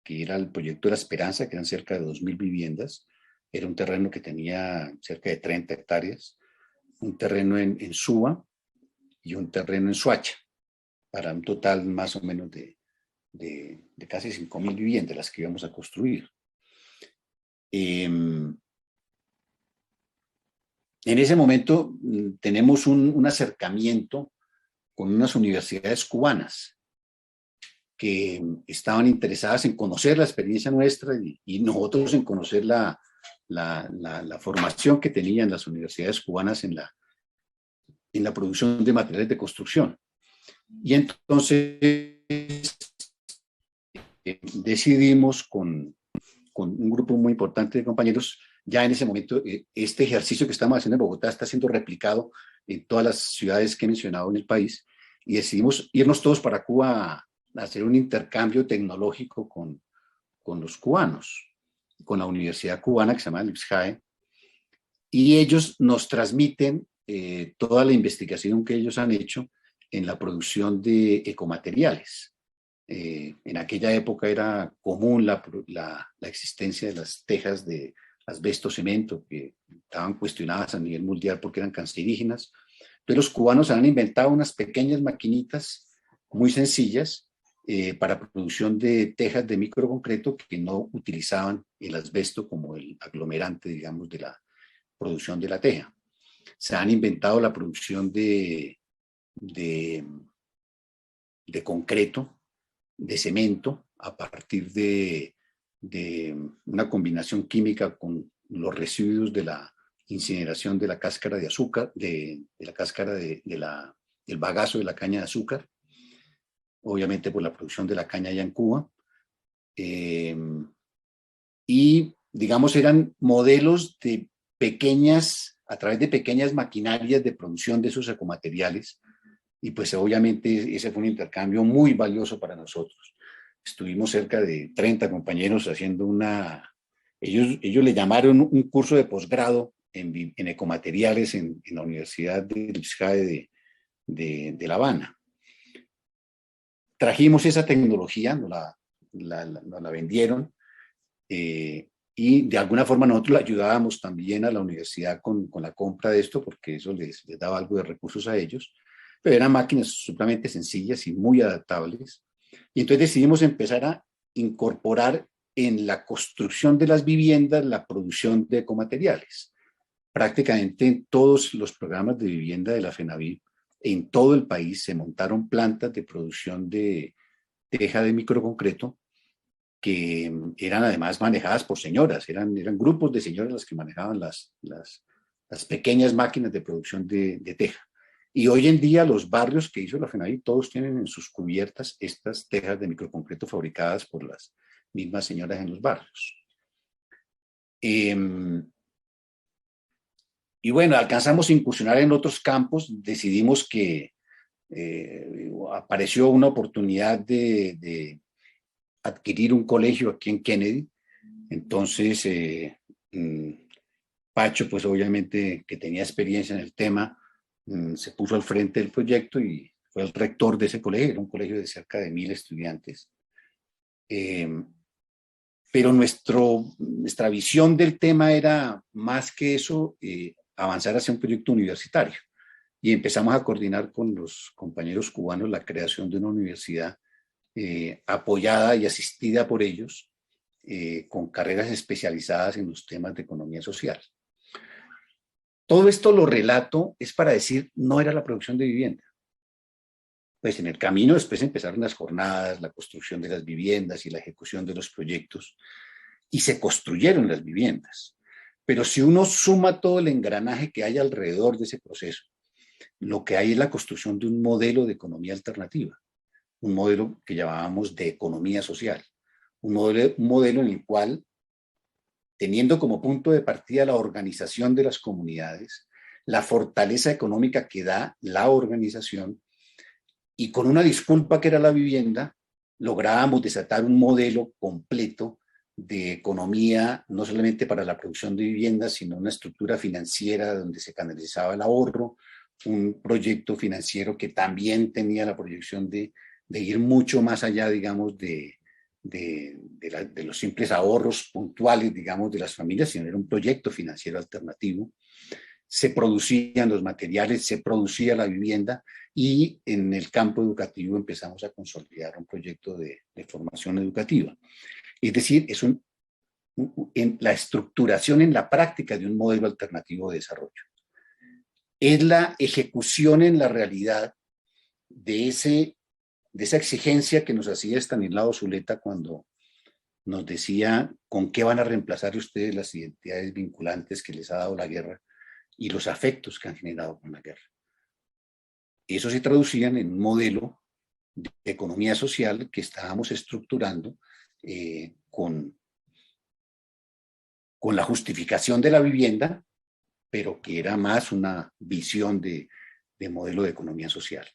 que era el proyecto de La Esperanza, que eran cerca de 2.000 viviendas. Era un terreno que tenía cerca de 30 hectáreas. Un terreno en Suba y un terreno en Soacha, para un total más o menos de casi 5.000 viviendas las que íbamos a construir. En ese momento tenemos un acercamiento con unas universidades cubanas que estaban interesadas en conocer la experiencia nuestra y nosotros en conocer la formación que tenían las universidades cubanas en la producción de materiales de construcción. Y entonces decidimos con un grupo muy importante de compañeros, ya en ese momento este ejercicio que estamos haciendo en Bogotá está siendo replicado en todas las ciudades que he mencionado en el país, y decidimos irnos todos para Cuba a hacer un intercambio tecnológico con los cubanos, con la universidad cubana que se llama el IPSJAE, y ellos nos transmiten toda la investigación que ellos han hecho en la producción de ecomateriales. En aquella época era común la existencia de las tejas de asbesto cemento que estaban cuestionadas a nivel mundial porque eran cancerígenas, pero los cubanos han inventado unas pequeñas maquinitas muy sencillas para producción de tejas de microconcreto que no utilizaban el asbesto como el aglomerante, digamos, de la producción de la teja. Se han inventado la producción de concreto, de cemento, a partir de una combinación química con los residuos de la incineración de la cáscara de azúcar, de la cáscara del bagazo de la caña de azúcar, obviamente por la producción de la caña allá en Cuba. Y, digamos, eran modelos de a través de pequeñas maquinarias de producción de esos ecomateriales, y pues obviamente ese fue un intercambio muy valioso para nosotros. Estuvimos cerca de 30 compañeros haciendo ellos le llamaron un curso de posgrado en ecomateriales en la Universidad del IPSJAE de La Habana. Trajimos esa tecnología, nos la vendieron, y de alguna forma nosotros ayudábamos también a la universidad con la compra de esto, porque eso les daba algo de recursos a ellos, pero eran máquinas supremamente sencillas y muy adaptables. Y entonces decidimos empezar a incorporar en la construcción de las viviendas la producción de ecomateriales. Prácticamente en todos los programas de vivienda de la FENAVIP, en todo el país se montaron plantas de producción de teja de microconcreto que eran además manejadas por señoras, eran grupos de señoras las que manejaban las pequeñas máquinas de producción de teja. Y hoy en día los barrios que hizo la FENAVIP todos tienen en sus cubiertas estas tejas de microconcreto fabricadas por las mismas señoras en los barrios. Y bueno, alcanzamos a incursionar en otros campos, decidimos que apareció una oportunidad de adquirir un colegio aquí en Kennedy. Entonces, Pacho, pues obviamente que tenía experiencia en el tema, se puso al frente del proyecto y fue el rector de ese colegio. Era un colegio de cerca de 1000 estudiantes. Pero nuestra visión del tema era más que eso, avanzar hacia un proyecto universitario. Y empezamos a coordinar con los compañeros cubanos la creación de una universidad apoyada y asistida por ellos, con carreras especializadas en los temas de economía social. Todo esto lo relato es para decir, no era la producción de vivienda. Pues en el camino después empezaron las jornadas, la construcción de las viviendas y la ejecución de los proyectos, y se construyeron las viviendas. Pero si uno suma todo el engranaje que hay alrededor de ese proceso, lo que hay es la construcción de un modelo de economía alternativa, un modelo que llamábamos de economía social, un modelo en el cual, teniendo como punto de partida la organización de las comunidades, la fortaleza económica que da la organización, y con una disculpa que era la vivienda, lográbamos desatar un modelo completo de economía, no solamente para la producción de viviendas, sino una estructura financiera donde se canalizaba el ahorro, un proyecto financiero que también tenía la proyección de ir mucho más allá, digamos, de los simples ahorros puntuales, digamos, de las familias, sino era un proyecto financiero alternativo. Se producían los materiales, se producía la vivienda, y en el campo educativo empezamos a consolidar un proyecto de formación educativa. Es decir, es en la estructuración en la práctica de un modelo alternativo de desarrollo. Es la ejecución en la realidad de esa exigencia que nos hacía Estanislao Zuleta cuando nos decía con qué van a reemplazar ustedes las identidades vinculantes que les ha dado la guerra y los afectos que han generado con la guerra. Eso se traducía en un modelo de economía social que estábamos estructurando con la justificación de la vivienda, pero que era más una visión de modelo de economía social.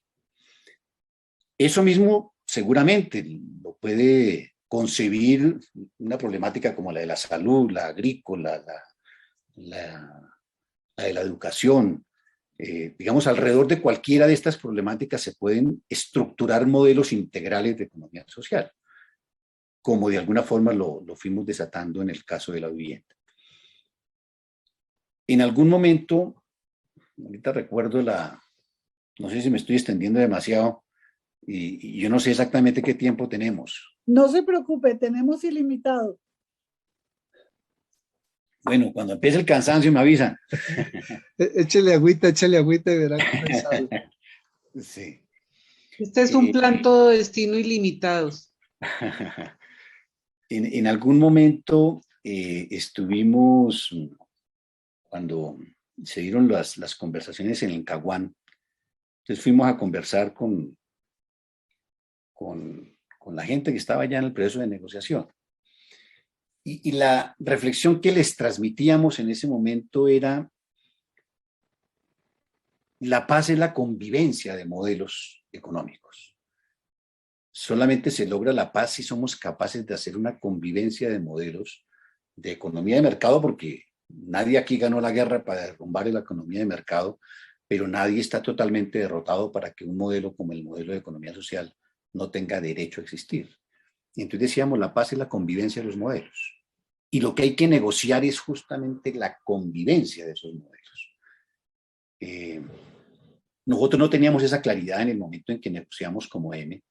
Eso mismo seguramente lo puede concebir una problemática como la de la salud, la agrícola, la de la educación. Digamos, alrededor de cualquiera de estas problemáticas se pueden estructurar modelos integrales de economía social, como de alguna forma lo fuimos desatando en el caso de la vivienda. En algún momento, ahorita recuerdo no sé si me estoy extendiendo demasiado, y yo no sé exactamente qué tiempo tenemos. No se preocupe, tenemos ilimitado. Bueno, cuando empiece el cansancio me avisan. Échale agüita y verá que me sale. Sí. Este es un plan todo destino ilimitados. En algún momento estuvimos, cuando se dieron las conversaciones en el Caguán, entonces fuimos a conversar con la gente que estaba ya en el proceso de negociación. Y la reflexión que les transmitíamos en ese momento era: la paz es la convivencia de modelos económicos. Solamente se logra la paz si somos capaces de hacer una convivencia de modelos de economía de mercado, porque nadie aquí ganó la guerra para derrumbar la economía de mercado, pero nadie está totalmente derrotado para que un modelo como el modelo de economía social no tenga derecho a existir. Y entonces decíamos, la paz es la convivencia de los modelos. Y lo que hay que negociar es justamente la convivencia de esos modelos. Nosotros no teníamos esa claridad en el momento en que negociamos como M,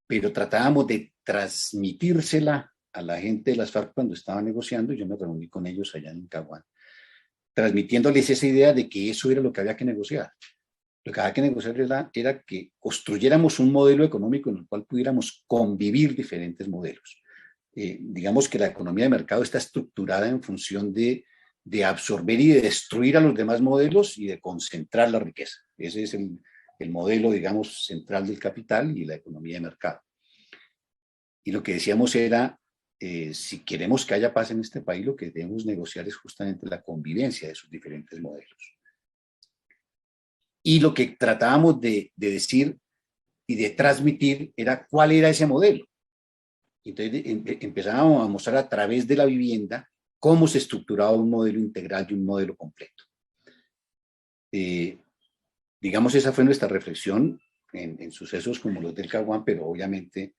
pero tratábamos de transmitírsela a la gente de las FARC cuando estaba negociando. Yo me reuní con ellos allá en Caguán, transmitiéndoles esa idea de que eso era lo que había que negociar. Lo que había que negociar era que construyéramos un modelo económico en el cual pudiéramos convivir diferentes modelos. Digamos que la economía de mercado está estructurada en función de absorber y de destruir a los demás modelos y de concentrar la riqueza. Ese es el modelo, digamos, central del capital y la economía de mercado. Y lo que decíamos era, si queremos que haya paz en este país, lo que debemos negociar es justamente la convivencia de esos diferentes modelos. Y lo que tratábamos de decir, y de transmitir era cuál era ese modelo. Entonces empezábamos a mostrar a través de la vivienda cómo se estructuraba un modelo integral y un modelo completo. Digamos, esa fue nuestra reflexión en sucesos como los del Caguán, pero obviamente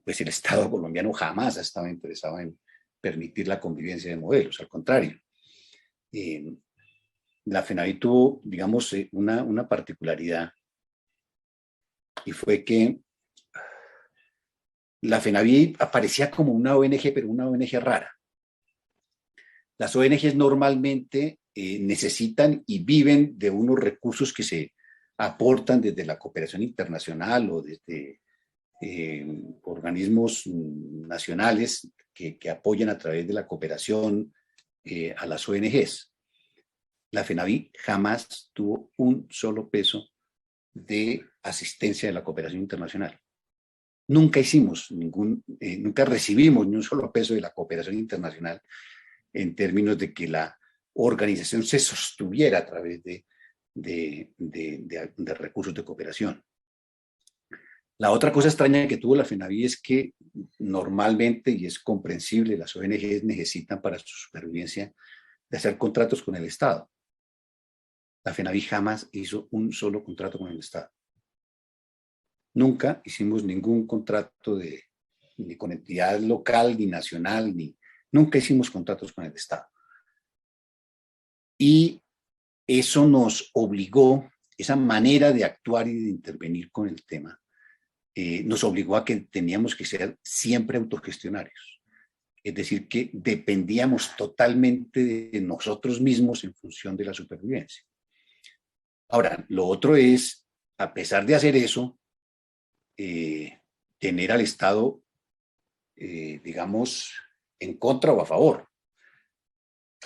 pues el Estado colombiano jamás ha estado interesado en permitir la convivencia de modelos, al contrario. La FENAVI tuvo, digamos, una particularidad, y fue que la FENAVI aparecía como una ONG, pero una ONG rara. Las ONGs normalmente necesitan y viven de unos recursos que se aportan desde la cooperación internacional o desde organismos nacionales que apoyan a través de la cooperación a las ONGs. La FENAVI jamás tuvo un solo peso de asistencia de la cooperación internacional. Nunca hicimos nunca recibimos ni un solo peso de la cooperación internacional en términos de que la organización se sostuviera a través de recursos de cooperación. La otra cosa extraña que tuvo la FENAVI es que normalmente, y es comprensible, las ONGs necesitan para su supervivencia de hacer contratos con el Estado. La FENAVI jamás hizo un solo contrato con el Estado. Nunca hicimos ningún contrato ni con entidad local, ni nacional, nunca hicimos contratos con el Estado. Y eso nos obligó, esa manera de actuar y de intervenir con el tema, nos obligó a que teníamos que ser siempre autogestionarios. Es decir, que dependíamos totalmente de nosotros mismos en función de la supervivencia. Ahora, lo otro es, a pesar de hacer eso, tener al Estado, digamos, en contra o a favor.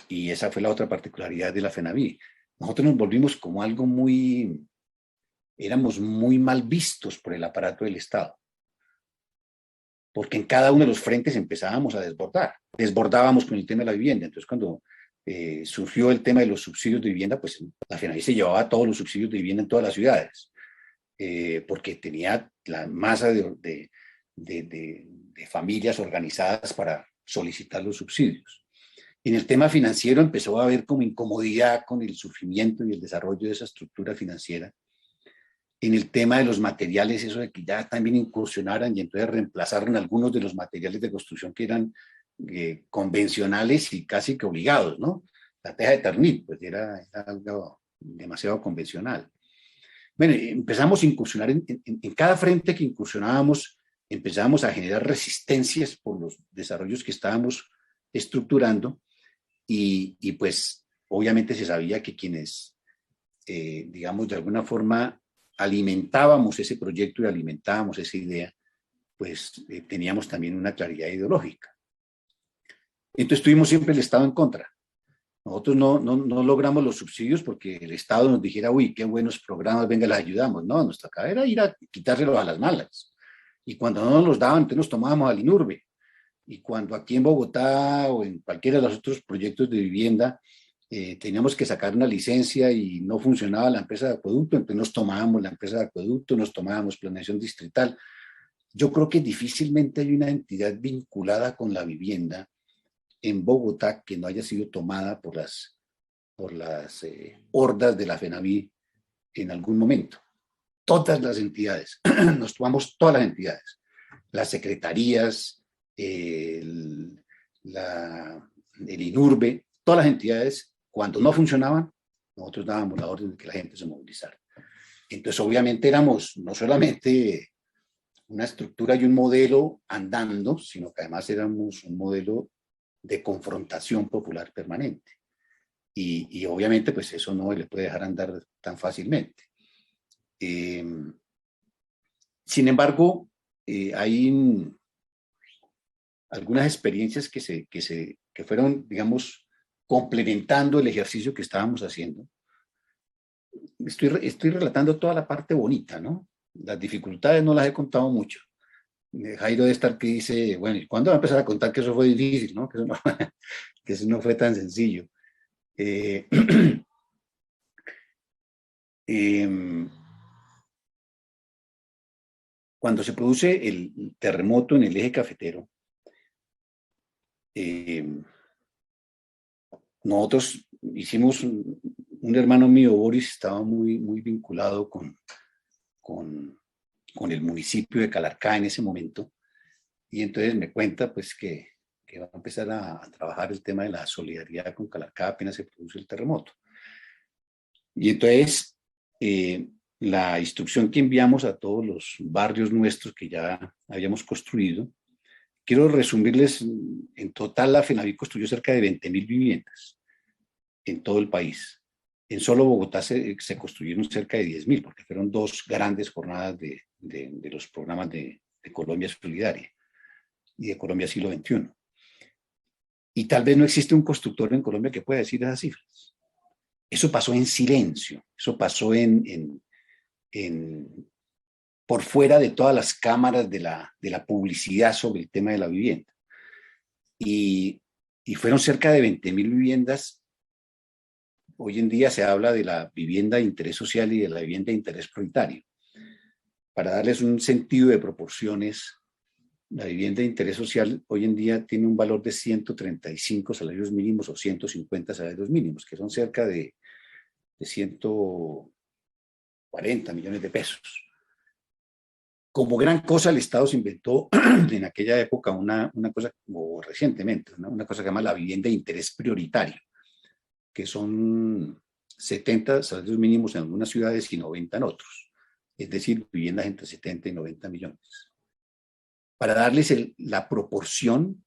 Y esa fue la otra particularidad de la FENAVI. Nosotros nos volvimos como algo éramos muy mal vistos por el aparato del Estado. Porque en cada uno de los frentes empezábamos a desbordábamos con el tema de la vivienda. Entonces, cuando surgió el tema de los subsidios de vivienda, pues la FENAVI se llevaba todos los subsidios de vivienda en todas las ciudades. Porque tenía la masa de familias organizadas para solicitar los subsidios. En el tema financiero empezó a haber como incomodidad con el sufrimiento y el desarrollo de esa estructura financiera. En el tema de los materiales, eso de que ya también incursionaran y entonces reemplazaron algunos de los materiales de construcción que eran convencionales y casi que obligados, ¿no? La teja de Ternit, pues era algo demasiado convencional. Bueno, empezamos a incursionar en cada frente que incursionábamos, empezábamos a generar resistencias por los desarrollos que estábamos estructurando y pues obviamente se sabía que quienes, digamos, de alguna forma alimentábamos ese proyecto y alimentábamos esa idea, pues teníamos también una claridad ideológica. Entonces tuvimos siempre el Estado en contra. Nosotros no logramos los subsidios porque el Estado nos dijera, uy, qué buenos programas, venga, les ayudamos. No, nuestra cara era ir a quitárselos a las malas. Y cuando no nos los daban, entonces nos tomábamos al INURBE. Y cuando aquí en Bogotá o en cualquiera de los otros proyectos de vivienda teníamos que sacar una licencia y no funcionaba la empresa de acueducto, entonces nos tomábamos la empresa de acueducto, nos tomábamos planeación distrital. Yo creo que difícilmente hay una entidad vinculada con la vivienda en Bogotá que no haya sido tomada por las hordas de la FENAVI en algún momento. Todas las entidades, nos tomamos todas las entidades, las secretarías, el INURBE, todas las entidades, cuando no funcionaban, nosotros dábamos la orden de que la gente se movilizara. Entonces, obviamente éramos no solamente una estructura y un modelo andando, sino que además éramos un modelo de confrontación popular permanente. Y obviamente, pues eso no le puede dejar andar tan fácilmente. Sin embargo, hay algunas experiencias que fueron, digamos, complementando el ejercicio que estábamos haciendo. Estoy relatando toda la parte bonita, ¿no? Las dificultades no las he contado mucho. Jairo de estar que dice, bueno, ¿y cuándo va a empezar a contar que eso fue difícil, ¿no? Que eso no fue tan sencillo. cuando se produce el terremoto en el eje cafetero, nosotros hicimos, un hermano mío, Boris, estaba muy vinculado con el municipio de Calarcá en ese momento, y entonces me cuenta pues que va a empezar a trabajar el tema de la solidaridad con Calarcá apenas se produce el terremoto. Y entonces la instrucción que enviamos a todos los barrios nuestros que ya habíamos construido, quiero resumirles, en total la FENAVID construyó cerca de 20.000 viviendas en todo el país. En solo Bogotá se construyeron cerca de 10.000, porque fueron 2 grandes jornadas de los programas de Colombia Solidaria y de Colombia Siglo XXI. Y tal vez no existe un constructor en Colombia que pueda decir esas cifras. Eso pasó en silencio, eso pasó por fuera de todas las cámaras de la publicidad sobre el tema de la vivienda. Y fueron cerca de 20.000 viviendas. Hoy en día se habla de la vivienda de interés social y de la vivienda de interés prioritario. Para darles un sentido de proporciones, la vivienda de interés social hoy en día tiene un valor de 135 salarios mínimos o 150 salarios mínimos, que son cerca de 140 millones de pesos. Como gran cosa, el Estado se inventó en aquella época una cosa, o recientemente, una cosa que se llama la vivienda de interés prioritario, que son 70 salarios mínimos en algunas ciudades y 90 en otros. Es decir, viviendas entre 70 y 90 millones. Para darles la proporción,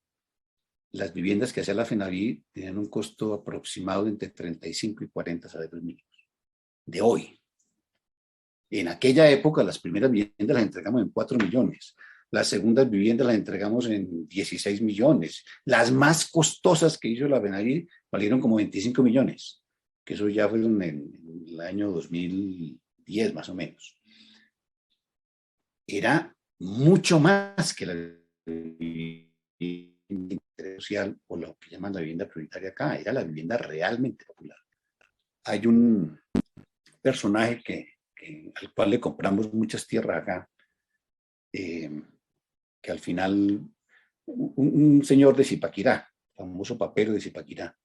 las viviendas que hacía la FENAVID tenían un costo aproximado de entre 35 y 40 salarios mínimos. De hoy. En aquella época, las primeras viviendas las entregamos en 4 millones. Las segundas viviendas las entregamos en 16 millones. Las más costosas que hizo la FENAVID valieron como 25 millones, que eso ya fueron en el año 2010 más o menos. Era mucho más que la vivienda social o lo que llaman la vivienda prioritaria acá, era la vivienda realmente popular. Hay un personaje al cual le compramos muchas tierras acá, que al final, un señor de Zipaquirá, famoso papero de Zipaquirá,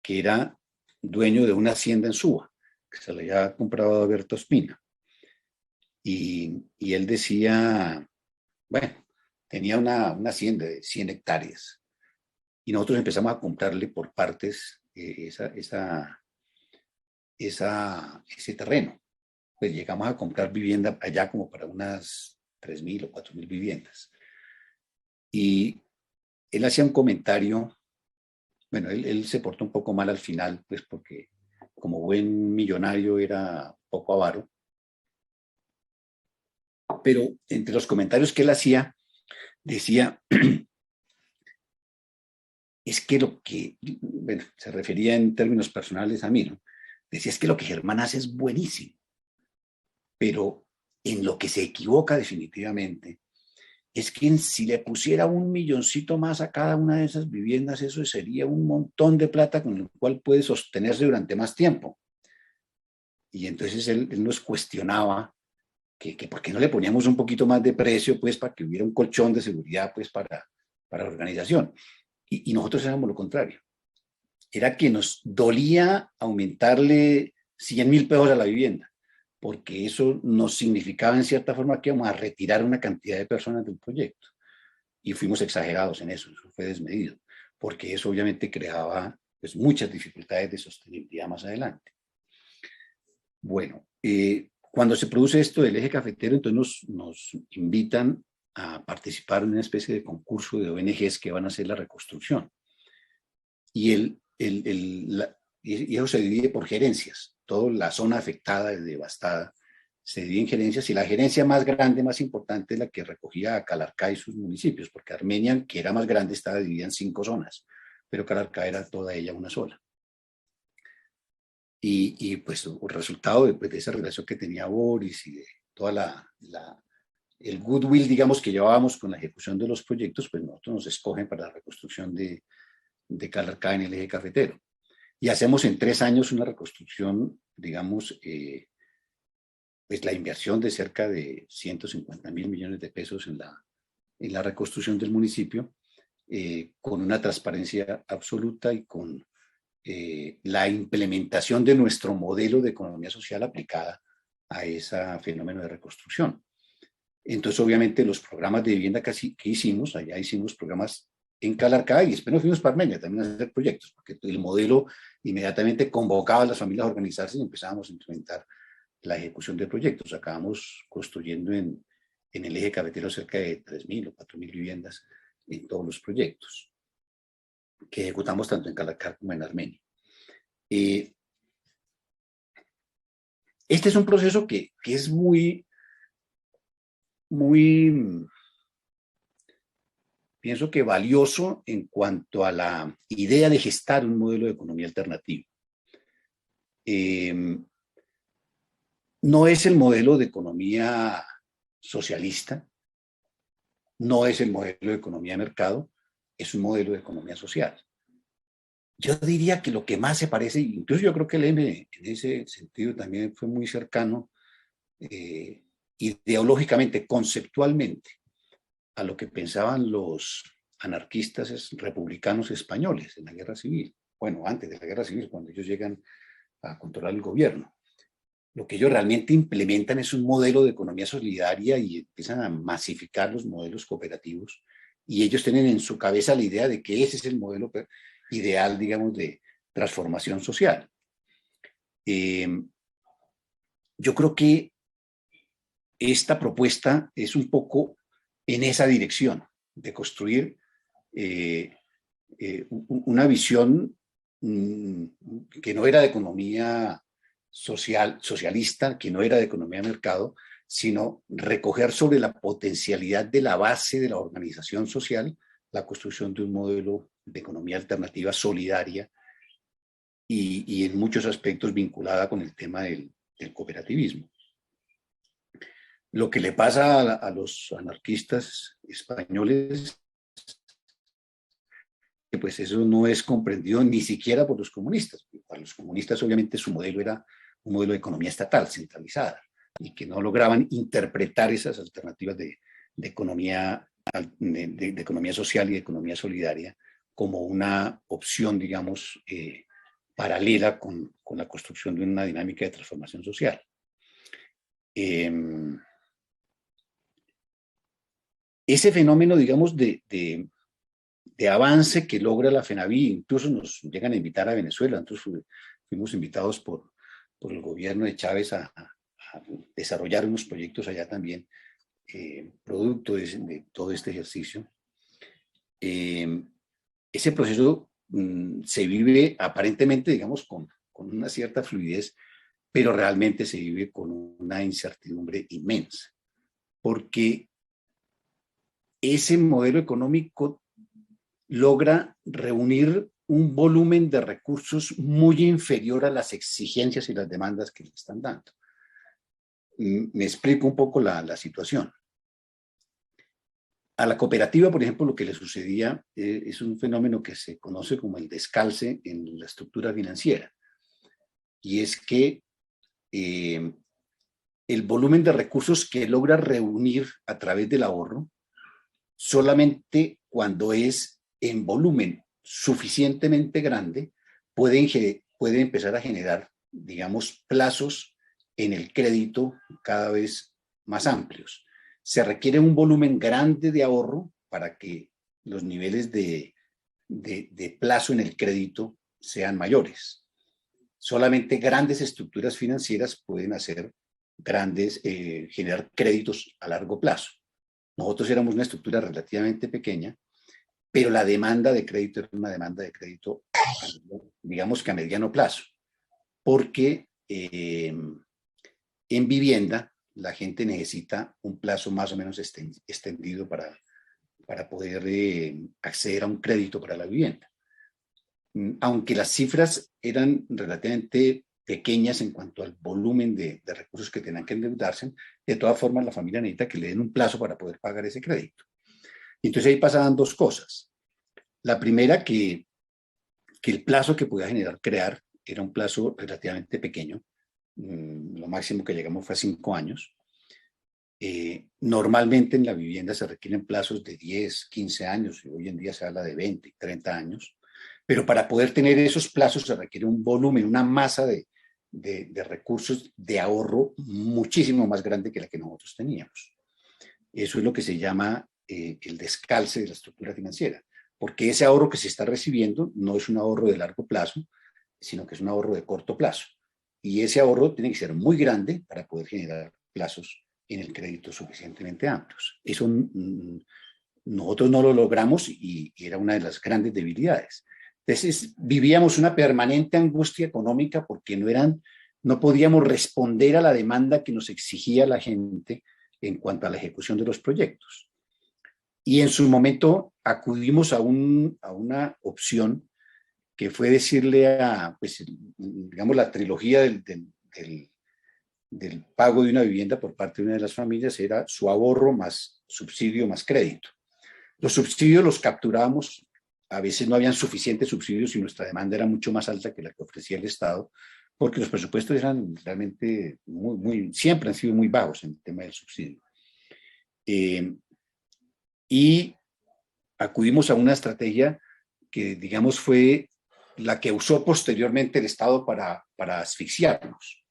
que era dueño de una hacienda en Suba, que se le había comprado a Alberto Espina. Y él decía, bueno, tenía una hacienda de 100 hectáreas y nosotros empezamos a comprarle por partes ese terreno. Pues llegamos a comprar vivienda allá como para unas 3.000 o 4.000 viviendas. Y él hacía un comentario, bueno, él se portó un poco mal al final, pues porque como buen millonario era poco avaro. Pero entre los comentarios que él hacía, decía, es que bueno, se refería en términos personales a mí, ¿no? Decía, es que lo que Germán hace es buenísimo, pero en lo que se equivoca definitivamente es que si le pusiera 1 milloncito más a cada una de esas viviendas, eso sería un montón de plata con el cual puede sostenerse durante más tiempo. Y entonces él nos cuestionaba que por qué no le poníamos un poquito más de precio, pues, para que hubiera un colchón de seguridad, pues, para la organización. Y nosotros éramos lo contrario. Era que nos dolía aumentarle 100.000 pesos a la vivienda, porque eso nos significaba en cierta forma que íbamos a retirar una cantidad de personas del proyecto. Y fuimos exagerados en eso fue desmedido, porque eso obviamente creaba pues, muchas dificultades de sostenibilidad más adelante. Bueno, cuando se produce esto del eje cafetero, entonces nos invitan a participar en una especie de concurso de ONGs que van a hacer la reconstrucción. Y eso se divide por gerencias. Toda la zona afectada, devastada, se divide en gerencias y la gerencia más grande, más importante es la que recogía a Calarcá y sus municipios, porque Armenia, que era más grande, estaba dividida en 5 zonas, pero Calarcá era toda ella una sola. Y pues el resultado de esa relación que tenía Boris y de toda el goodwill, digamos, que llevábamos con la ejecución de los proyectos, pues nosotros nos escogen para la reconstrucción de Calarcá en el eje cafetero. Y hacemos en 3 años una reconstrucción, digamos, pues la inversión de cerca de 150.000 millones de pesos en la reconstrucción del municipio, con una transparencia absoluta y con la implementación de nuestro modelo de economía social aplicada a ese fenómeno de reconstrucción. Entonces, obviamente, los programas de vivienda que hicimos, allá hicimos programas en Calarcá y después nos fuimos para Armenia también a hacer proyectos, porque el modelo inmediatamente convocaba a las familias a organizarse y empezábamos a implementar la ejecución de proyectos. Acabamos construyendo en el eje cafetero cerca de 3.000 o 4.000 viviendas en todos los proyectos que ejecutamos tanto en Calarcá como en Armenia. Este es un proceso que es muy, pienso que valioso en cuanto a la idea de gestar un modelo de economía alternativo. No es el modelo de economía socialista, no es el modelo de economía de mercado, es un modelo de economía social. Yo diría que lo que más se parece, incluso yo creo que el M en ese sentido también fue muy cercano ideológicamente, conceptualmente, a lo que pensaban los anarquistas republicanos españoles en la guerra civil. Bueno, antes de la guerra civil, cuando ellos llegan a controlar el gobierno. Lo que ellos realmente implementan es un modelo de economía solidaria y empiezan a masificar los modelos cooperativos, y ellos tienen en su cabeza la idea de que ese es el modelo ideal, digamos, de transformación social. Yo creo que esta propuesta es un poco en esa dirección, de construir una visión que no era de economía socialista, que no era de economía de mercado, sino recoger sobre la potencialidad de la base de la organización social la construcción de un modelo de economía alternativa solidaria y en muchos aspectos vinculada con el tema del cooperativismo. Lo que le pasa a los anarquistas españoles, que pues eso no es comprendido ni siquiera por los comunistas. Para los comunistas obviamente su modelo era un modelo de economía estatal, centralizada, y que no lograban interpretar esas alternativas de economía social y de economía solidaria como una opción, digamos, paralela con la construcción de una dinámica de transformación social. Ese fenómeno, digamos, de avance que logra la FENAVI, incluso nos llegan a invitar a Venezuela. Entonces fuimos invitados por el gobierno de Chávez a desarrollar unos proyectos allá también, producto de todo este ejercicio. Ese proceso se vive aparentemente, digamos, con una cierta fluidez, pero realmente se vive con una incertidumbre inmensa, porque ese modelo económico logra reunir un volumen de recursos muy inferior a las exigencias y las demandas que le están dando. Me explico un poco la situación. A la cooperativa, por ejemplo, lo que le sucedía es un fenómeno que se conoce como el descalce en la estructura financiera. Y es que el volumen de recursos que logra reunir a través del ahorro, solamente cuando es en volumen suficientemente grande, puede empezar a generar, digamos, plazos en el crédito cada vez más amplios. Se requiere un volumen grande de ahorro para que los niveles de plazo en el crédito sean mayores. Solamente grandes estructuras financieras pueden hacer generar créditos a largo plazo. Nosotros éramos una estructura relativamente pequeña, pero la demanda de crédito era una demanda de crédito, digamos que a mediano plazo, porque en vivienda la gente necesita un plazo más o menos extendido para poder acceder a un crédito para la vivienda. Aunque las cifras eran relativamente pequeñas en cuanto al volumen de recursos que tenían que endeudarse, de todas formas la familia necesita que le den un plazo para poder pagar ese crédito. Entonces ahí pasaban dos cosas. La primera, que el plazo que podía crear era un plazo relativamente pequeño. Lo máximo que llegamos fue a 5 años. Normalmente en la vivienda se requieren plazos de 10, 15 años, y hoy en día se habla de 20, 30 años, pero para poder tener esos plazos se requiere un volumen, una masa de recursos de ahorro muchísimo más grande que la que nosotros teníamos. Eso es lo que se llama el descalce de la estructura financiera, porque ese ahorro que se está recibiendo no es un ahorro de largo plazo, sino que es un ahorro de corto plazo. Y ese ahorro tiene que ser muy grande para poder generar plazos en el crédito suficientemente amplios. Eso nosotros no lo logramos y era una de las grandes debilidades. Entonces vivíamos una permanente angustia económica porque no podíamos responder a la demanda que nos exigía la gente en cuanto a la ejecución de los proyectos. Y en su momento acudimos a una opción que fue decirle pues, digamos, la trilogía del pago de una vivienda por parte de una de las familias era su ahorro más subsidio más crédito. Los subsidios los capturábamos, a veces no habían suficientes subsidios y nuestra demanda era mucho más alta que la que ofrecía el Estado, porque los presupuestos eran realmente siempre han sido muy bajos en el tema del subsidio. Y acudimos a una estrategia que, digamos, fue la que usó posteriormente el Estado para asfixiarnos.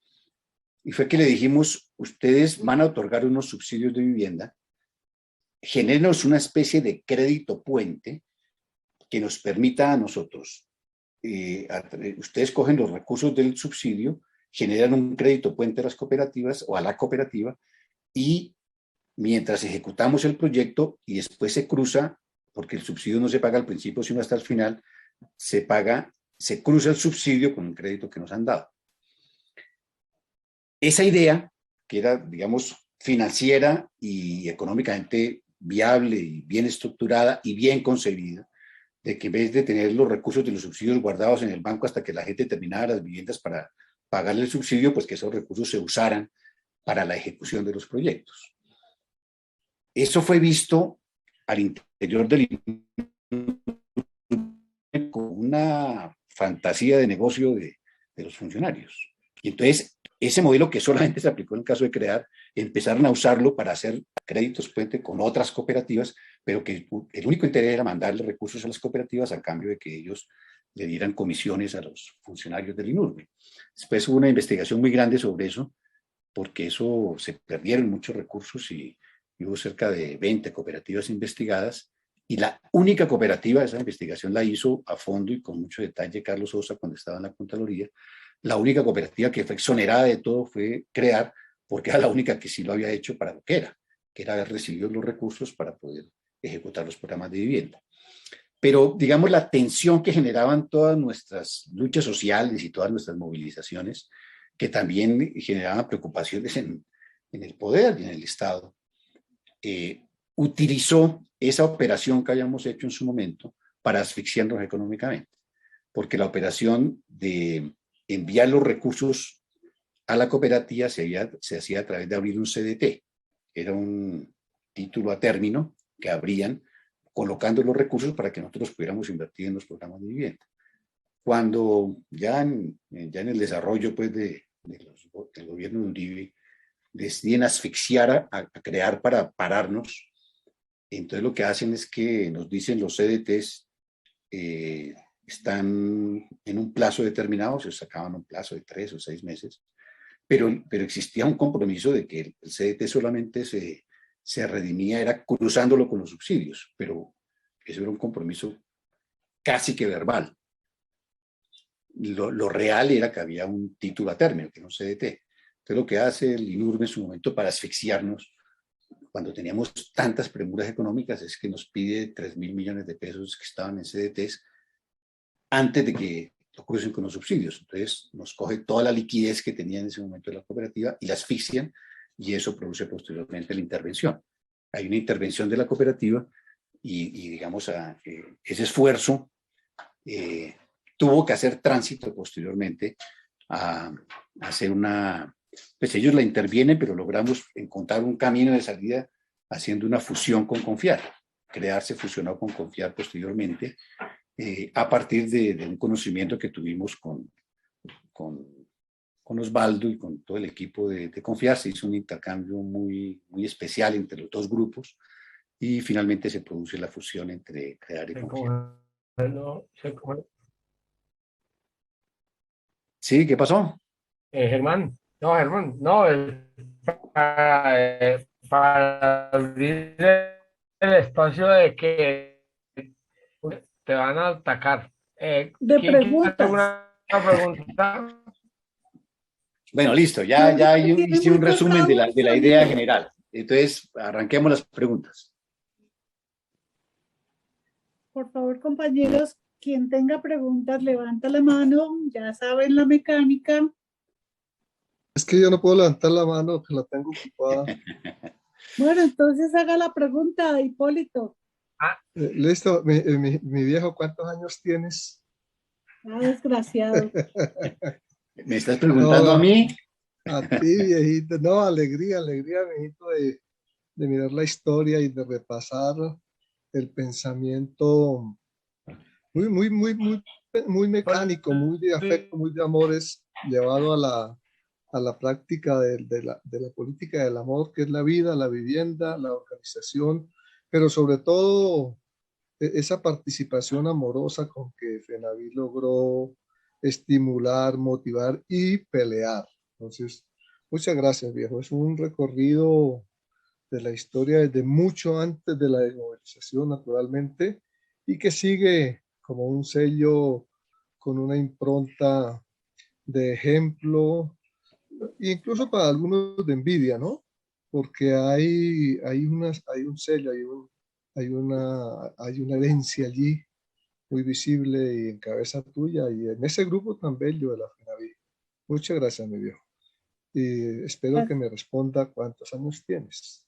Y fue que le dijimos, ustedes van a otorgar unos subsidios de vivienda, genérenos una especie de crédito puente que nos permita a nosotros, ustedes cogen los recursos del subsidio, generan un crédito puente a las cooperativas o a la cooperativa y mientras ejecutamos el proyecto y después se cruza, porque el subsidio no se paga al principio sino hasta el final, se cruza el subsidio con un crédito que nos han dado. Esa idea, que era, digamos, financiera y económicamente viable y bien estructurada y bien concebida, de que en vez de tener los recursos de los subsidios guardados en el banco hasta que la gente terminara las viviendas para pagarle el subsidio, pues que esos recursos se usaran para la ejecución de los proyectos. Eso fue visto al interior del con una fantasía de negocio de los funcionarios. Y entonces, ese modelo que solamente se aplicó en el caso de CREAR, empezaron a usarlo para hacer créditos puente con otras cooperativas, pero que el único interés era mandarle recursos a las cooperativas a cambio de que ellos le dieran comisiones a los funcionarios del INURBE. Después hubo una investigación muy grande sobre eso, porque eso se perdieron muchos recursos y hubo cerca de 20 cooperativas investigadas, y la única cooperativa, esa investigación la hizo a fondo y con mucho detalle Carlos Sosa cuando estaba en la Contraloría. La única cooperativa que fue exonerada de todo fue CREAR, porque era la única que sí lo había hecho para lo que era haber recibido los recursos para poder ejecutar los programas de vivienda. Pero, digamos, la tensión que generaban todas nuestras luchas sociales y todas nuestras movilizaciones, que también generaban preocupaciones en el poder y en el Estado, utilizó esa operación que habíamos hecho en su momento para asfixiarnos económicamente, porque la operación de enviar los recursos a la cooperativa se hacía a través de abrir un CDT, era un título a término que abrían colocando los recursos para que nosotros pudiéramos invertir en los programas de vivienda. Cuando ya en el desarrollo pues, del gobierno de Uribe deciden asfixiar a CREAR para pararnos, entonces lo que hacen es que nos dicen los CDTs están en un plazo determinado, se sacaban un plazo de 3 o 6 meses, pero existía un compromiso de que el CDT solamente se redimía, era cruzándolo con los subsidios, pero eso era un compromiso casi que verbal. Lo real era que había un título a término, que era un CDT. Entonces lo que hace el INURBE en su momento para asfixiarnos, cuando teníamos tantas premuras económicas, es que nos pide 3.000 millones de pesos que estaban en CDTs antes de que lo crucen con los subsidios. Entonces nos coge toda la liquidez que tenía en ese momento la cooperativa y la asfixian, y eso produce posteriormente la intervención. Hay una intervención de la cooperativa y digamos, ese esfuerzo tuvo que hacer tránsito posteriormente a hacer pues ellos la intervienen, pero logramos encontrar un camino de salida haciendo una fusión con Confiar. CREAR se fusionó con Confiar posteriormente a partir de un conocimiento que tuvimos con con Osvaldo y con todo el equipo de Confiar, se hizo un intercambio muy, muy especial entre los dos grupos y finalmente se produce la fusión entre Crear y Confiar. Sí, ¿qué pasó? Germán, no, para abrir el espacio de que te van a atacar. De ¿Quién quiere preguntas. alguna pregunta? Bueno, listo, No, ya tiene hice un muchas resumen de ramos, la idea amigo. general. Entonces, arranquemos las preguntas. Por favor, compañeros, quien tenga preguntas, levanta la mano. Ya saben la mecánica. Es que yo no puedo levantar la mano, que la tengo ocupada. Bueno, entonces haga la pregunta, Hipólito. Listo, mi viejo, ¿cuántos años tienes? Ah, desgraciado. ¿Me estás preguntando No, a mí? a ti, viejito. No, alegría, viejito, de mirar la historia y de repasar el pensamiento muy mecánico, muy de afecto, muy de amores, llevado a la práctica de la política del amor, que es la vida, la vivienda, la organización, pero sobre todo esa participación amorosa con que FENAVIT logró estimular, motivar y pelear. Entonces, muchas gracias, viejo. Es un recorrido de la historia desde mucho antes de la desmovilización, naturalmente, y que sigue como un sello con una impronta de ejemplo, incluso para algunos de envidia, ¿no? Porque hay un sello, hay una herencia allí muy visible y en cabeza tuya y en ese grupo tan bello de la FENAVIT. Muchas gracias, mi viejo. Y espero que me responda cuántos años tienes.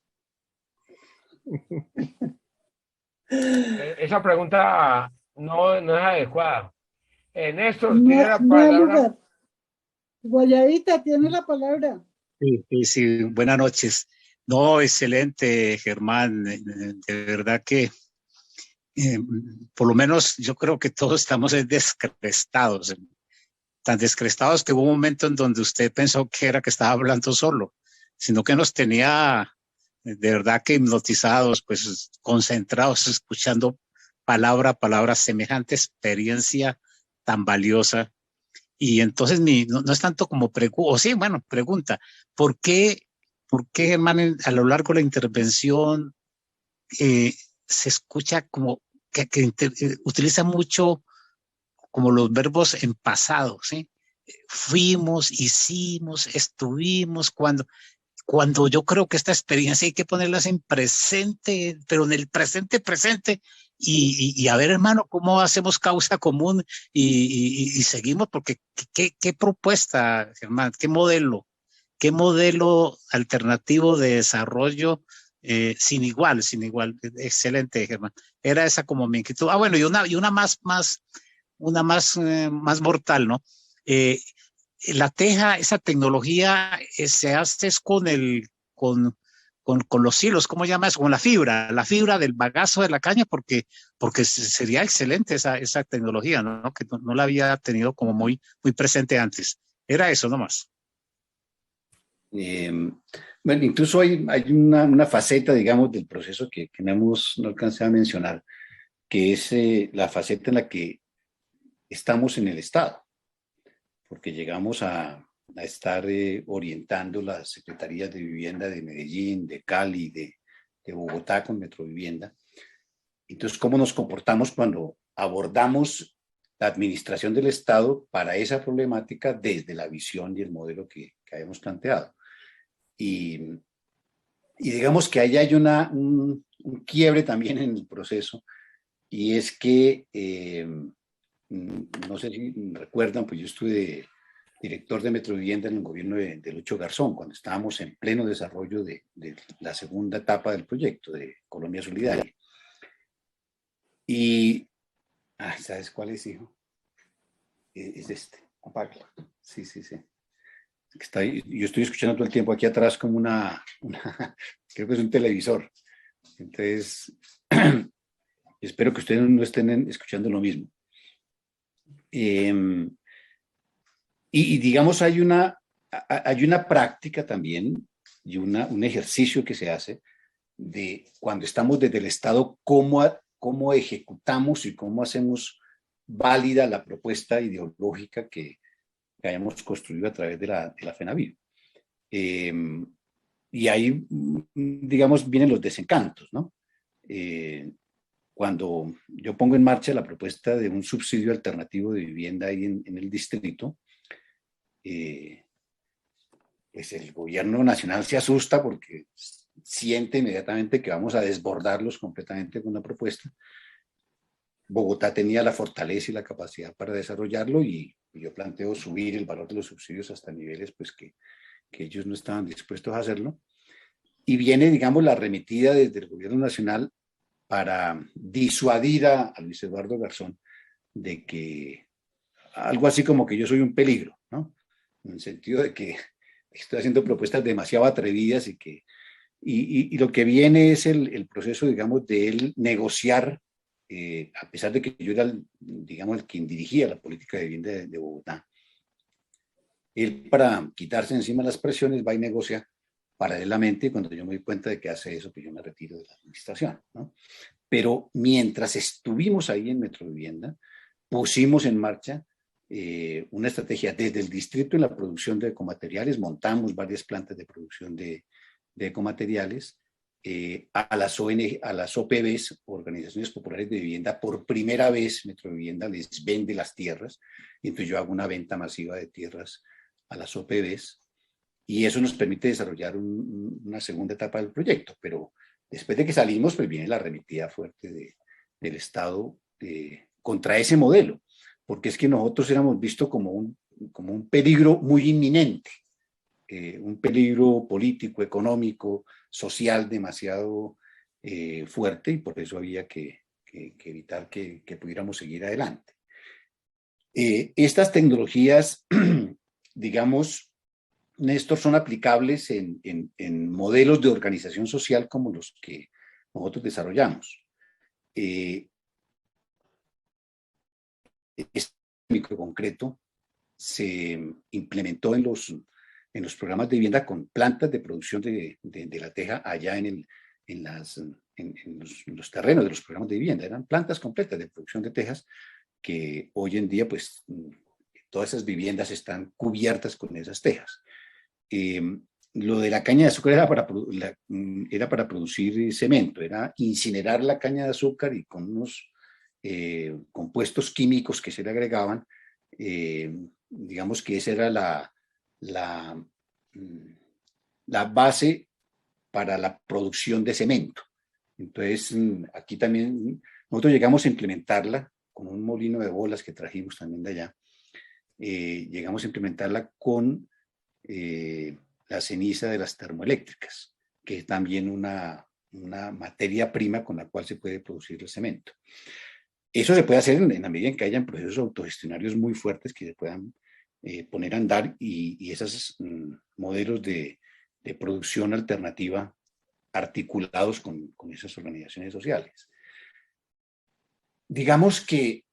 Esa pregunta no es adecuada. Néstor, No, tiene la no hay palabra. lugar. Guayabita, tiene la palabra. Sí, buenas noches. No, excelente, Germán. De verdad que por lo menos yo creo que todos estamos descrestados, tan descrestados que hubo un momento en donde usted pensó que era que estaba hablando solo, sino que nos tenía de verdad que hipnotizados, pues concentrados, escuchando palabra a palabra semejante experiencia tan valiosa. Y entonces no es tanto como pregunta, o sí, bueno, pregunta, ¿por qué Germán a lo largo de la intervención se escucha como que utiliza mucho como los verbos en pasado, ¿sí? Fuimos, hicimos, estuvimos, cuando yo creo que esta experiencia hay que ponerlas en presente, pero en el presente, y a ver, hermano, cómo hacemos causa común y seguimos, porque ¿qué propuesta, Germán? ¿Qué modelo alternativo de desarrollo sin igual? Excelente, Germán. Era esa como mi inquietud. Ah, bueno, y una más mortal, ¿no? La teja, esa tecnología se hace con los hilos, ¿cómo llamas? Con la fibra del bagazo de la caña, porque sería excelente esa tecnología, ¿no? Que no la había tenido como muy presente antes. Era eso nomás. Bueno, incluso hay una faceta, digamos, del proceso que no alcancé a mencionar, que es la faceta en la que estamos en el Estado, porque llegamos a estar orientando las secretarías de vivienda de Medellín, de Cali, de Bogotá con Metrovivienda. Entonces, ¿cómo nos comportamos cuando abordamos la administración del Estado para esa problemática desde la visión y el modelo que habíamos planteado? Y digamos que ahí hay un quiebre también en el proceso, y es que, no sé si recuerdan, pues yo estuve director de Metrovivienda en el gobierno de Lucho Garzón, cuando estábamos en pleno desarrollo de la segunda etapa del proyecto de Colombia Solidaria. Y, ¿sabes cuál es, hijo? Es este, apágalo. Sí. Está ahí. Yo estoy escuchando todo el tiempo aquí atrás como creo que es un televisor. Entonces, espero que ustedes no estén escuchando lo mismo. Y digamos, hay una hay una práctica también y un ejercicio que se hace de cuando estamos desde el Estado, cómo ejecutamos y cómo hacemos válida la propuesta ideológica que hayamos construido a través de la FENAVIO. Y ahí, digamos, vienen los desencantos, ¿no? Cuando yo pongo en marcha la propuesta de un subsidio alternativo de vivienda ahí en el distrito, pues el gobierno nacional se asusta porque siente inmediatamente que vamos a desbordarlos completamente con la propuesta. Bogotá tenía la fortaleza y la capacidad para desarrollarlo y yo planteo subir el valor de los subsidios hasta niveles pues, que ellos no estaban dispuestos a hacerlo. Y viene, digamos, la arremetida desde el gobierno nacional para disuadir a Luis Eduardo Garzón de que algo así como que yo soy un peligro, ¿no? En el sentido de que estoy haciendo propuestas demasiado atrevidas y lo que viene es el proceso, digamos, de él negociar, a pesar de que yo era, digamos, el quien dirigía la política de vivienda de Bogotá. Él, para quitarse encima las presiones, va y negocia paralelamente, y cuando yo me doy cuenta de que hace eso, pues yo me retiro de la administración, ¿no? Pero mientras estuvimos ahí en Metrovivienda, pusimos en marcha una estrategia desde el distrito en la producción de ecomateriales, montamos varias plantas de producción de ecomateriales, a las ONG, a las OPVs, Organizaciones Populares de Vivienda, por primera vez Metrovivienda les vende las tierras, y entonces yo hago una venta masiva de tierras a las OPVs, y eso nos permite desarrollar una segunda etapa del proyecto, pero después de que salimos, pues viene la arremetida fuerte del Estado contra ese modelo, porque es que nosotros éramos vistos como un peligro muy inminente, un peligro político, económico, social demasiado fuerte, y por eso había que evitar que pudiéramos seguir adelante. Estas tecnologías, digamos, Néstor, son aplicables en modelos de organización social como los que nosotros desarrollamos. Este micro concreto se implementó en los programas de vivienda con plantas de producción de la teja allá en los terrenos de los programas de vivienda. Eran plantas completas de producción de tejas que hoy en día, pues, todas esas viviendas están cubiertas con esas tejas. Lo de la caña de azúcar era para producir cemento, era incinerar la caña de azúcar y con unos compuestos químicos que se le agregaban, digamos que esa era la base para la producción de cemento. Entonces, aquí también nosotros llegamos a implementarla con un molino de bolas que trajimos también de allá. Llegamos a implementarla con la ceniza de las termoeléctricas, que es también una materia prima con la cual se puede producir el cemento. Eso se puede hacer en la medida en que hayan procesos autogestionarios muy fuertes que se puedan poner a andar y esos modelos de producción alternativa articulados con esas organizaciones sociales. Digamos que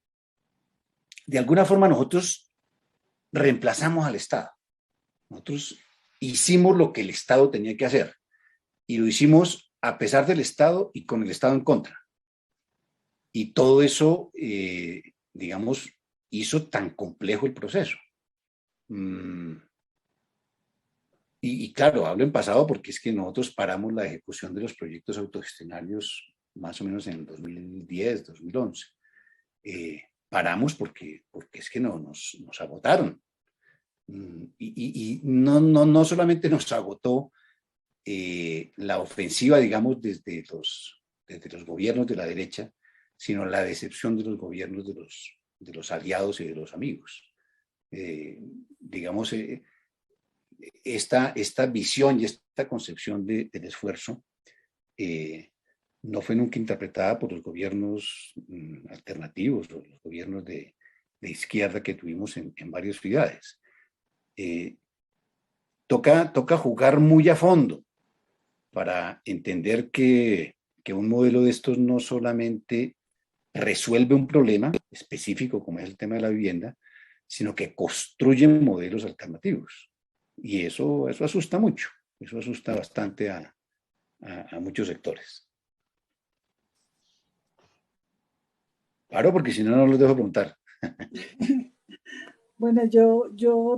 de alguna forma nosotros reemplazamos al Estado. Nosotros hicimos lo que el Estado tenía que hacer y lo hicimos a pesar del Estado y con el Estado en contra. Y todo eso, digamos, hizo tan complejo el proceso. Y claro, hablo en pasado porque es que nosotros paramos la ejecución de los proyectos autogestionarios más o menos en el 2010, 2011. Paramos porque es que nos agotaron. Y no solamente nos agotó la ofensiva, digamos, desde los gobiernos de la derecha, sino la decepción de los gobiernos de los aliados y de los amigos. Digamos, esta visión y esta concepción del esfuerzo no fue nunca interpretada por los gobiernos alternativos o los gobiernos de izquierda que tuvimos en varias ciudades. Toca jugar muy a fondo para entender que un modelo de estos no solamente resuelve un problema específico como es el tema de la vivienda, sino que construye modelos alternativos. Y eso asusta mucho, eso asusta bastante a muchos sectores. Claro, porque si no, no los dejo preguntar. Bueno, yo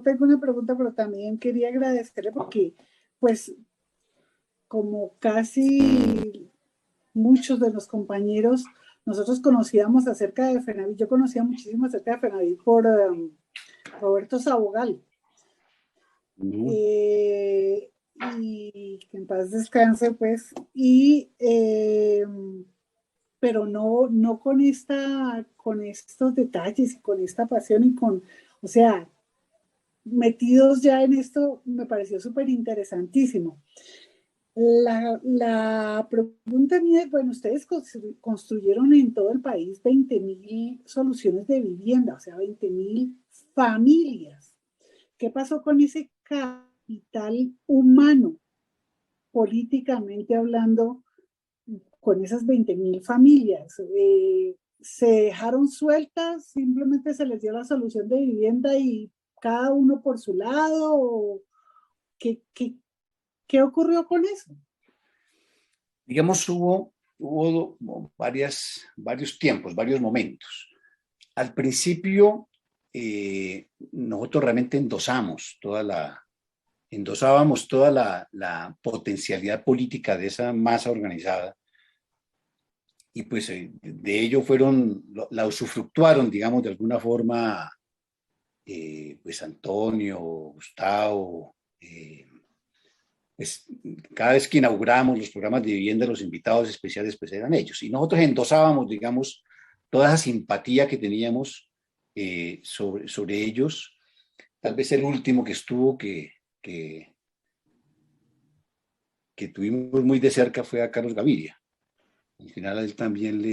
tengo una pregunta, pero también quería agradecerle porque, pues, como casi muchos de los compañeros, nosotros conocíamos acerca de FENAVIT, yo conocía muchísimo acerca de FENAVIT por Roberto Sabogal. Y que en paz descanse, pues, pero no con estos detalles y con esta pasión y o sea, metidos ya en esto, me pareció súper interesantísimo. La pregunta mía es, bueno, ustedes construyeron en todo el país 20.000 soluciones de vivienda, o sea, 20.000 familias. ¿Qué pasó con ese capital humano, políticamente hablando, con esas 20.000 familias? ¿Se dejaron sueltas? ¿Simplemente se les dio la solución de vivienda y cada uno por su lado? ¿Qué ocurrió con eso? Digamos, hubo varios tiempos, varios momentos. Al principio, nosotros realmente endosábamos toda la potencialidad política de esa masa organizada, y pues de ello la usufructuaron, digamos, de alguna forma, pues Antonio, Gustavo, pues cada vez que inaugurábamos los programas de vivienda, los invitados especiales pues eran ellos, y nosotros endosábamos, digamos, toda esa simpatía que teníamos sobre ellos. Tal vez el último que estuvo que tuvimos muy de cerca fue a Carlos Gaviria. Al final él también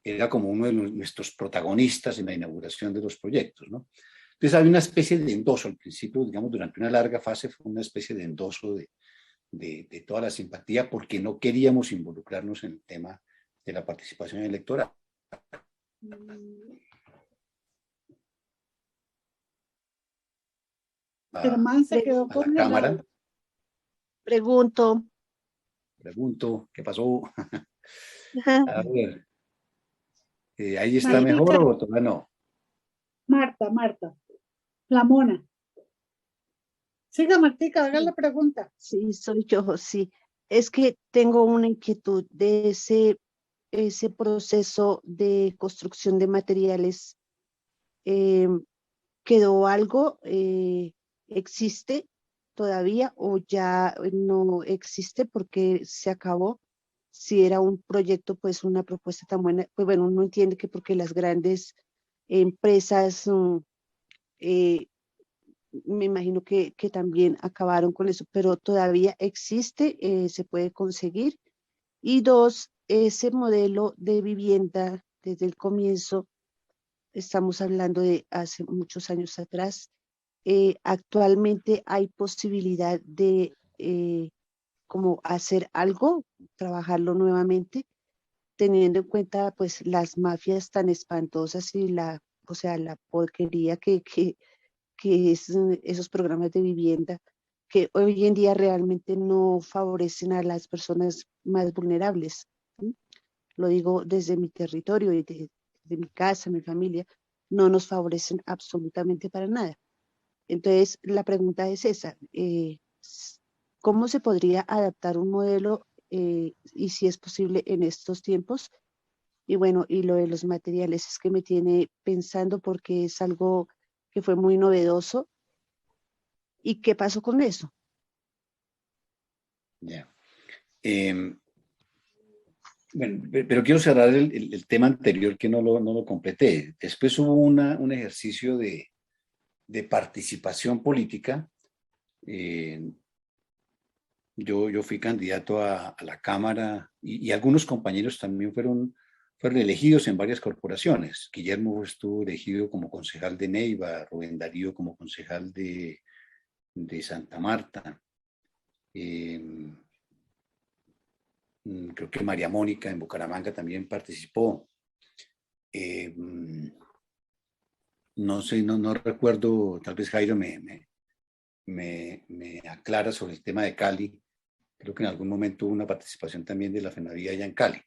era como uno de nuestros protagonistas en la inauguración de los proyectos, ¿no? Entonces había una especie de endoso al principio, digamos, durante una larga fase fue una especie de endoso de toda la simpatía, porque no queríamos involucrarnos en el tema de la participación electoral. Germán se quedó con la cámara. Pregunto, ¿qué pasó? A ver, ¿ahí está Martica, mejor o todavía no? Marta, la mona. Siga, Martica, haga la pregunta. Sí, soy yo, sí. Es que tengo una inquietud de ese proceso de construcción de materiales. ¿Quedó algo? ¿Existe todavía o ya no existe porque se acabó? Si era un proyecto, pues una propuesta tan buena, pues bueno, uno entiende que porque las grandes empresas, me imagino que también acabaron con eso, pero todavía existe, se puede conseguir. Y dos, ese modelo de vivienda desde el comienzo, estamos hablando de hace muchos años atrás, actualmente hay posibilidad de como hacer algo, trabajarlo nuevamente, teniendo en cuenta pues las mafias tan espantosas y o sea, la porquería que es esos programas de vivienda que hoy en día realmente no favorecen a las personas más vulnerables, ¿sí? Lo digo desde mi territorio y de mi casa, mi familia, no nos favorecen absolutamente para nada. Entonces, la pregunta es esa, ¿cómo se podría adaptar un modelo y si es posible en estos tiempos? Y bueno, y lo de los materiales es que me tiene pensando porque es algo que fue muy novedoso. ¿Y qué pasó con eso? Ya. Bueno, pero quiero cerrar el tema anterior que no lo completé. Después hubo un ejercicio de participación política. Yo fui candidato a la Cámara y algunos compañeros también fueron elegidos en varias corporaciones. Guillermo estuvo elegido como concejal de Neiva, Rubén Darío como concejal de Santa Marta. Creo que María Mónica en Bucaramanga también participó. No sé, no recuerdo, tal vez Jairo me me aclara sobre el tema de Cali. Creo que en algún momento hubo una participación también de la FENAVIA allá en Cali.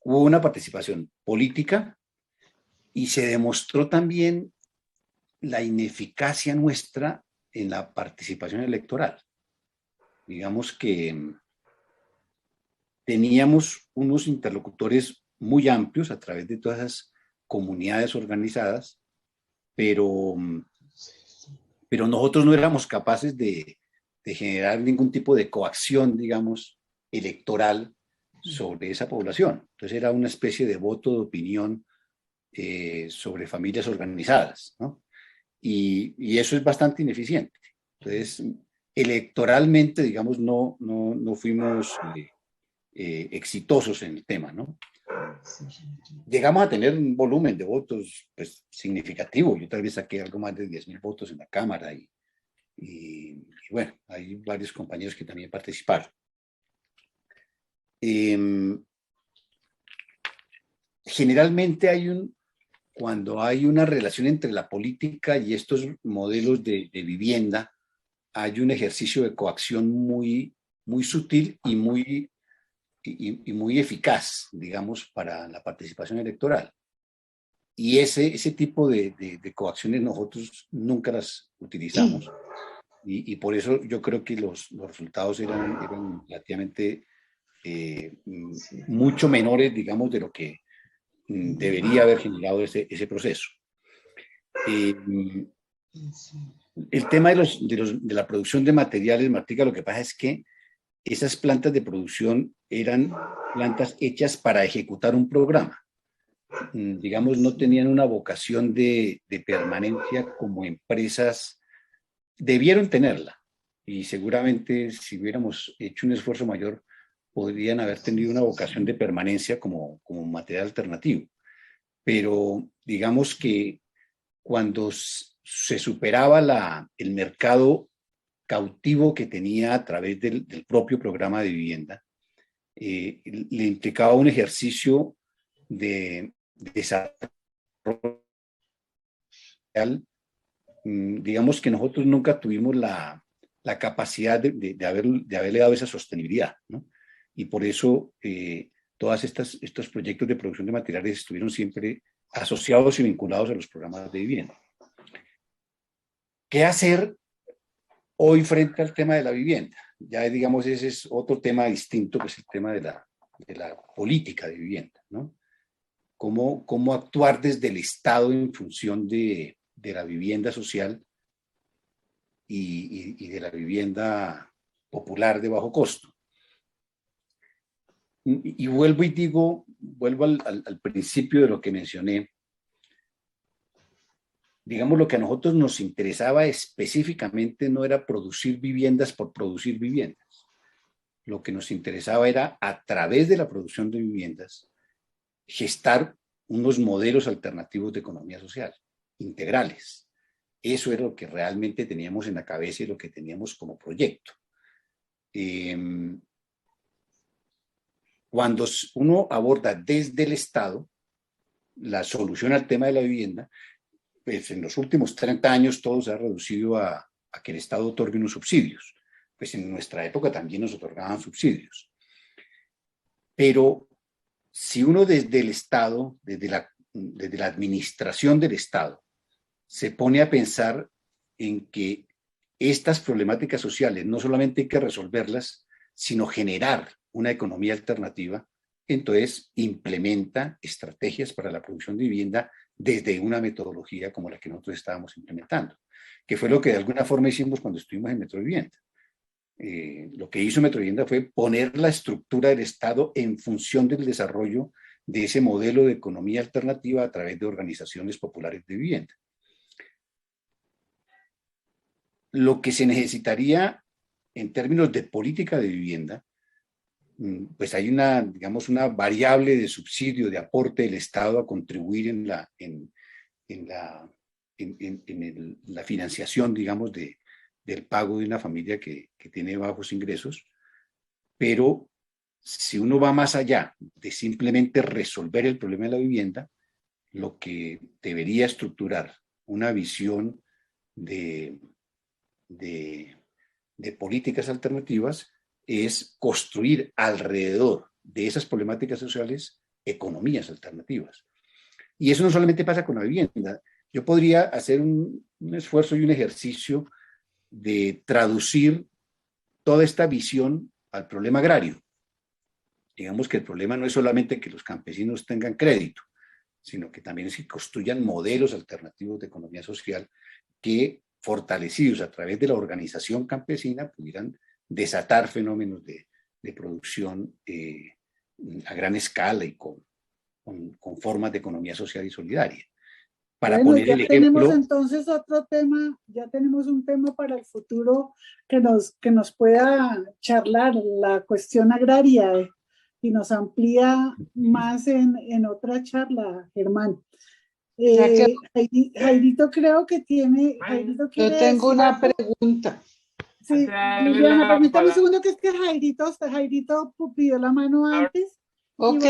Hubo una participación política y se demostró también la ineficacia nuestra en la participación electoral. Digamos que teníamos unos interlocutores muy amplios a través de todas esas comunidades organizadas, pero nosotros no éramos capaces de generar ningún tipo de coacción, digamos, electoral sobre esa población. Entonces era una especie de voto de opinión sobre familias organizadas, ¿no? Y eso es bastante ineficiente. Entonces, electoralmente, digamos, no fuimos exitosos en el tema, ¿no? Llegamos a tener un volumen de votos pues, significativo. Yo tal vez saqué algo más de 10.000 votos en la Cámara y bueno, hay varios compañeros que también participaron. Generalmente cuando hay una relación entre la política y estos modelos de vivienda, hay un ejercicio de coacción muy sutil y muy eficaz, digamos, para la participación electoral. Y ese tipo de coacciones nosotros nunca las utilizamos. Y por eso yo creo que los resultados eran relativamente mucho menores, digamos, de lo que debería haber generado ese proceso. El tema de la producción de materiales, Martica, lo que pasa es que esas plantas de producción eran plantas hechas para ejecutar un programa. Digamos, no tenían una vocación de permanencia como empresas. Debieron tenerla, y seguramente si hubiéramos hecho un esfuerzo mayor, podrían haber tenido una vocación de permanencia como material alternativo. Pero digamos que cuando se superaba el mercado cautivo que tenía a través del propio programa de vivienda, le implicaba un ejercicio de desarrollo. Digamos que nosotros nunca tuvimos la capacidad de haberle dado esa sostenibilidad, ¿no? Y por eso todos estos proyectos de producción de materiales estuvieron siempre asociados y vinculados a los programas de vivienda. ¿Qué hacer hoy frente al tema de la vivienda? Ya digamos, ese es otro tema distinto, que es el tema de la política de vivienda, ¿no? ¿Cómo actuar desde el Estado en función de la vivienda social y de la vivienda popular de bajo costo? Y vuelvo al principio de lo que mencioné. Digamos, lo que a nosotros nos interesaba específicamente no era producir viviendas por producir viviendas. Lo que nos interesaba era, a través de la producción de viviendas, gestar unos modelos alternativos de economía social, integrales. Eso era lo que realmente teníamos en la cabeza y lo que teníamos como proyecto. Cuando uno aborda desde el Estado la solución al tema de la vivienda, pues en los últimos 30 años todo se ha reducido a que el Estado otorgue unos subsidios. Pues en nuestra época también nos otorgaban subsidios. Pero si uno desde el Estado, desde la administración del Estado, se pone a pensar en que estas problemáticas sociales no solamente hay que resolverlas, sino generar una economía alternativa, entonces implementa estrategias para la producción de vivienda desde una metodología como la que nosotros estábamos implementando, que fue lo que de alguna forma hicimos cuando estuvimos en Metrovivienda. Lo que hizo Metrovivienda fue poner la estructura del Estado en función del desarrollo de ese modelo de economía alternativa a través de organizaciones populares de vivienda. Lo que se necesitaría en términos de política de vivienda, pues hay digamos, una variable de subsidio, de aporte del Estado a contribuir en la financiación, digamos, del pago de una familia que tiene bajos ingresos. Pero si uno va más allá de simplemente resolver el problema de la vivienda, lo que debería estructurar una visión de de políticas alternativas es construir alrededor de esas problemáticas sociales economías alternativas. Y eso no solamente pasa con la vivienda. Yo podría hacer un esfuerzo y un ejercicio de traducir toda esta visión al problema agrario. Digamos que el problema no es solamente que los campesinos tengan crédito, sino que también es que construyan modelos alternativos de economía social que, fortalecidos a través de la organización campesina, pudieran desatar fenómenos de producción a gran escala y con formas de economía social y solidaria. Para bueno, poner ya el ejemplo, tenemos entonces otro tema, ya tenemos un tema para el futuro que nos pueda charlar, la cuestión agraria, y nos amplía más en otra charla, Germán. Jairito creo que tiene, Jairito quiere Yo tengo decir una algo. pregunta. Sí, Liliana, permítame un segundo, que es que Jairito pidió la mano antes. Ok.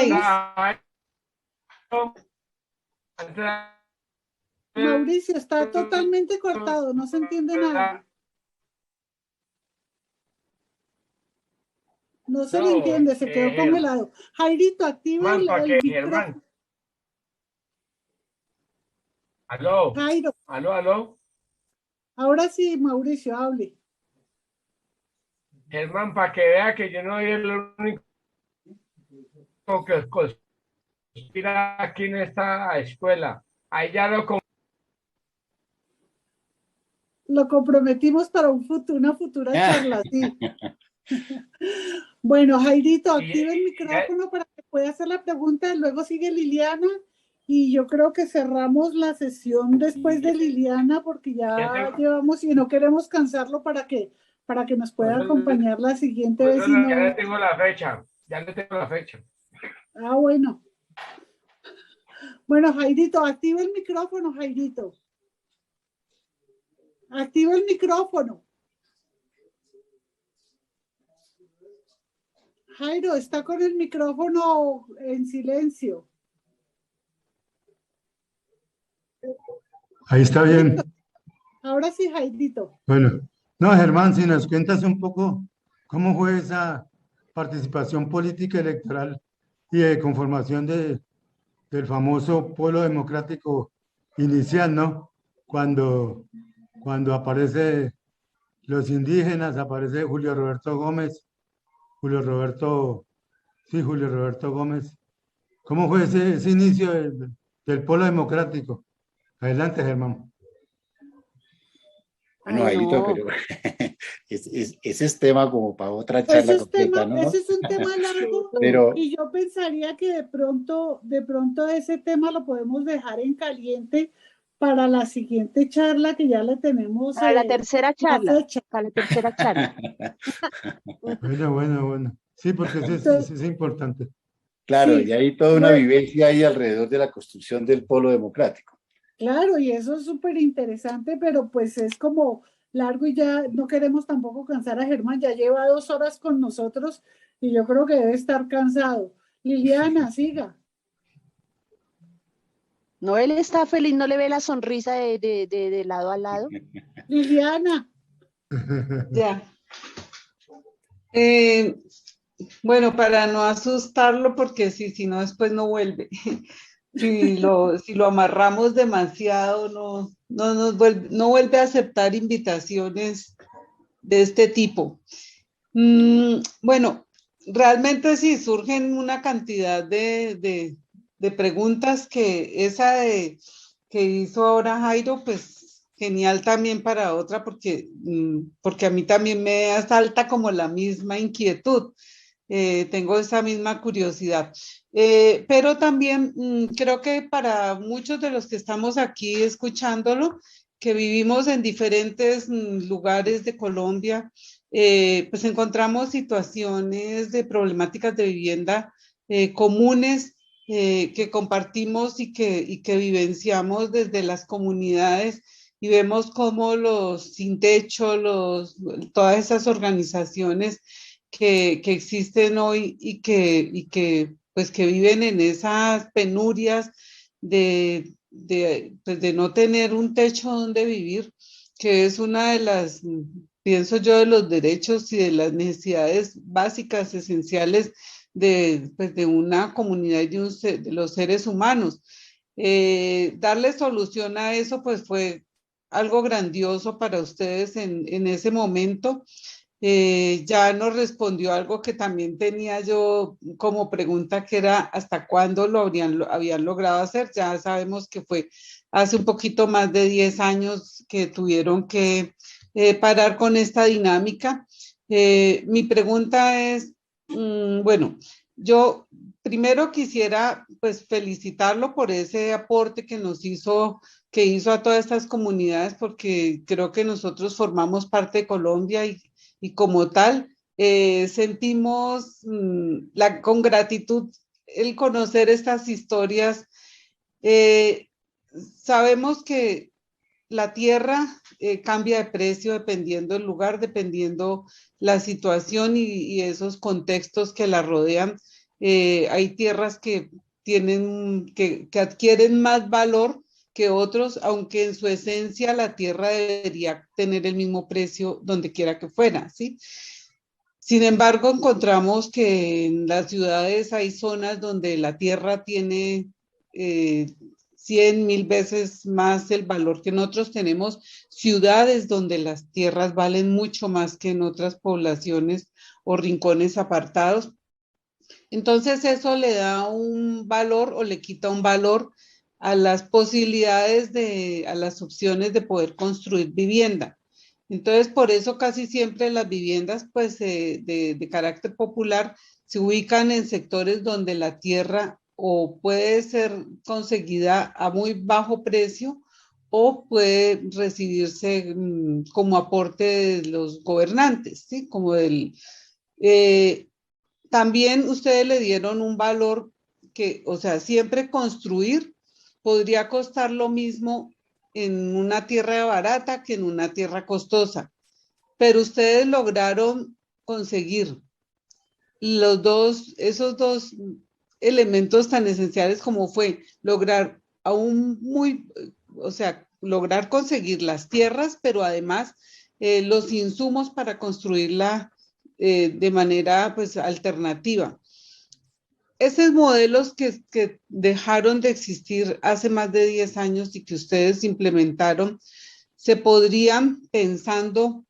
Mauricio, está totalmente cortado, no se entiende nada. No se le entiende, se quedó congelado. Jairito, activa el micrófono. Aló. Jairo. Aló. Ahora sí, Mauricio, hable. Germán, para que vea que yo no soy el único que conspira aquí en esta escuela. Ahí ya lo comprometimos para una futura charla, sí. Bueno, Jairito, activa el micrófono para que pueda hacer la pregunta. Luego sigue Liliana y yo creo que cerramos la sesión después de Liliana porque ya llevamos y no queremos cansarlo para que nos pueda acompañar la siguiente vez. Ya le tengo la fecha. Ah, bueno. Bueno, Jairito, activa el micrófono, Jairito. Activa el micrófono. Jairo, está con el micrófono en silencio. Ahí está bien. Ahora sí, Jairito. Bueno, no, Germán, si nos cuentas un poco cómo fue esa participación política electoral y de conformación del famoso Polo Democrático inicial, ¿no? Cuando aparece los indígenas, aparece Julio Roberto Gómez. Julio Roberto Gómez. ¿Cómo fue ese inicio del Polo Democrático? Adelante, Germán. Bueno, Jairito, pero ese es tema como para otra charla completa, ¿no? Ese es un tema largo, pero, y yo pensaría que de pronto ese tema lo podemos dejar en caliente para la siguiente charla que ya la tenemos. Para la tercera charla. Para la tercera charla. Bueno. Sí, porque eso es importante. Claro, sí, y hay toda una vivencia ahí alrededor de la construcción del Polo Democrático. Claro, y eso es súper interesante, pero pues es como largo y ya no queremos tampoco cansar a Germán, ya lleva 2 horas con nosotros y yo creo que debe estar cansado. Liliana, siga. No, él está feliz, no le ve la sonrisa de lado a lado. Liliana. Ya. Bueno, para no asustarlo, porque si no, después no vuelve. Si lo amarramos demasiado, no vuelve a aceptar invitaciones de este tipo. Bueno, realmente sí, surgen una cantidad de preguntas que esa que hizo ahora Jairo, pues genial también para otra, porque a mí también me asalta como la misma inquietud. Tengo esa misma curiosidad. Pero también creo que para muchos de los que estamos aquí escuchándolo, que vivimos en diferentes lugares de Colombia, pues encontramos situaciones de problemáticas de vivienda comunes que compartimos y que vivenciamos desde las comunidades, y vemos cómo los sin techo, todas esas organizaciones que existen hoy y que viven en esas penurias de no tener un techo donde vivir, que es una de las, pienso yo, de los derechos y de las necesidades básicas, esenciales de, pues, de una comunidad y de los seres humanos. Darle solución a eso, pues fue algo grandioso para ustedes en ese momento. Ya nos respondió algo que también tenía yo como pregunta, que era ¿hasta cuándo habían logrado hacer? Ya sabemos que fue hace un poquito más de 10 años que tuvieron que parar con esta dinámica. Mi pregunta es, bueno, yo primero quisiera pues felicitarlo por ese aporte que hizo a todas estas comunidades, porque creo que nosotros formamos parte de Colombia y como tal sentimos con gratitud el conocer estas historias. Sabemos que la tierra cambia de precio dependiendo del lugar, dependiendo la situación y esos contextos que la rodean. Hay tierras que que adquieren más valor que otros, aunque en su esencia la tierra debería tener el mismo precio donde quiera que fuera, ¿sí? Sin embargo, encontramos que en las ciudades hay zonas donde la tierra tiene 100.000 veces más el valor que en otros. Tenemos ciudades donde las tierras valen mucho más que en otras poblaciones o rincones apartados. Entonces eso le da un valor o le quita un valor a las posibilidades a las opciones de poder construir vivienda. Entonces, por eso casi siempre las viviendas pues, de carácter popular se ubican en sectores donde la tierra o puede ser conseguida a muy bajo precio o puede recibirse como aporte de los gobernantes, ¿sí? Como también ustedes le dieron un valor que, o sea, siempre construir podría costar lo mismo en una tierra barata que en una tierra costosa, pero ustedes lograron conseguir esos dos elementos tan esenciales como fue lograr lograr conseguir las tierras, pero además los insumos para construirla de manera pues alternativa. Esos modelos que dejaron de existir hace más de 10 años y que ustedes implementaron, se podrían, pensando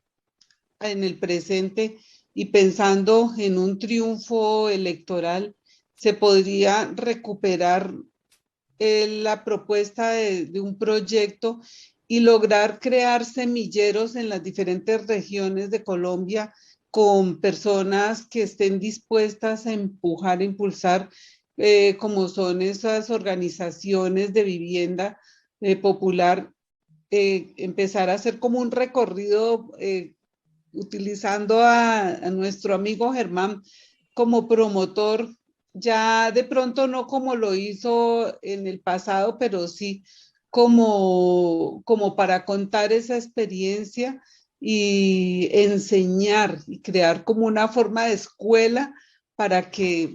en el presente y pensando en un triunfo electoral, se podría recuperar la propuesta de un proyecto y lograr crear semilleros en las diferentes regiones de Colombia con personas que estén dispuestas a empujar, a impulsar, como son esas organizaciones de vivienda popular, empezar a hacer como un recorrido utilizando a nuestro amigo Germán como promotor, ya de pronto no como lo hizo en el pasado, pero sí como para contar esa experiencia y enseñar y crear como una forma de escuela para que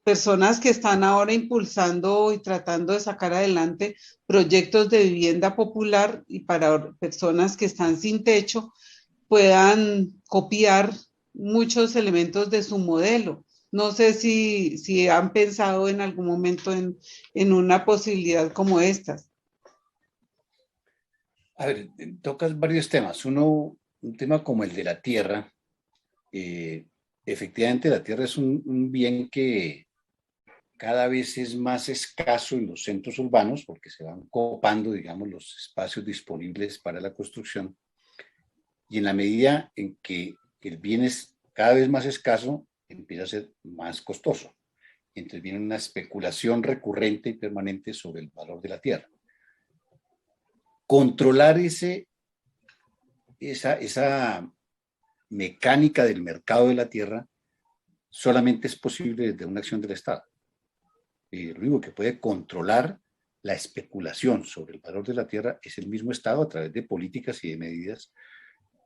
personas que están ahora impulsando y tratando de sacar adelante proyectos de vivienda popular y para personas que están sin techo puedan copiar muchos elementos de su modelo. No sé si han pensado en algún momento en una posibilidad como estas. A ver, tocas varios temas. Un tema como el de la tierra. Efectivamente, la tierra es un bien que cada vez es más escaso en los centros urbanos porque se van copando, digamos, los espacios disponibles para la construcción. Y en la medida en que el bien es cada vez más escaso, empieza a ser más costoso. Entonces viene una especulación recurrente y permanente sobre el valor de la tierra. Controlar esa mecánica del mercado de la tierra solamente es posible desde una acción del Estado. Lo único que puede controlar la especulación sobre el valor de la tierra es el mismo Estado a través de políticas y de medidas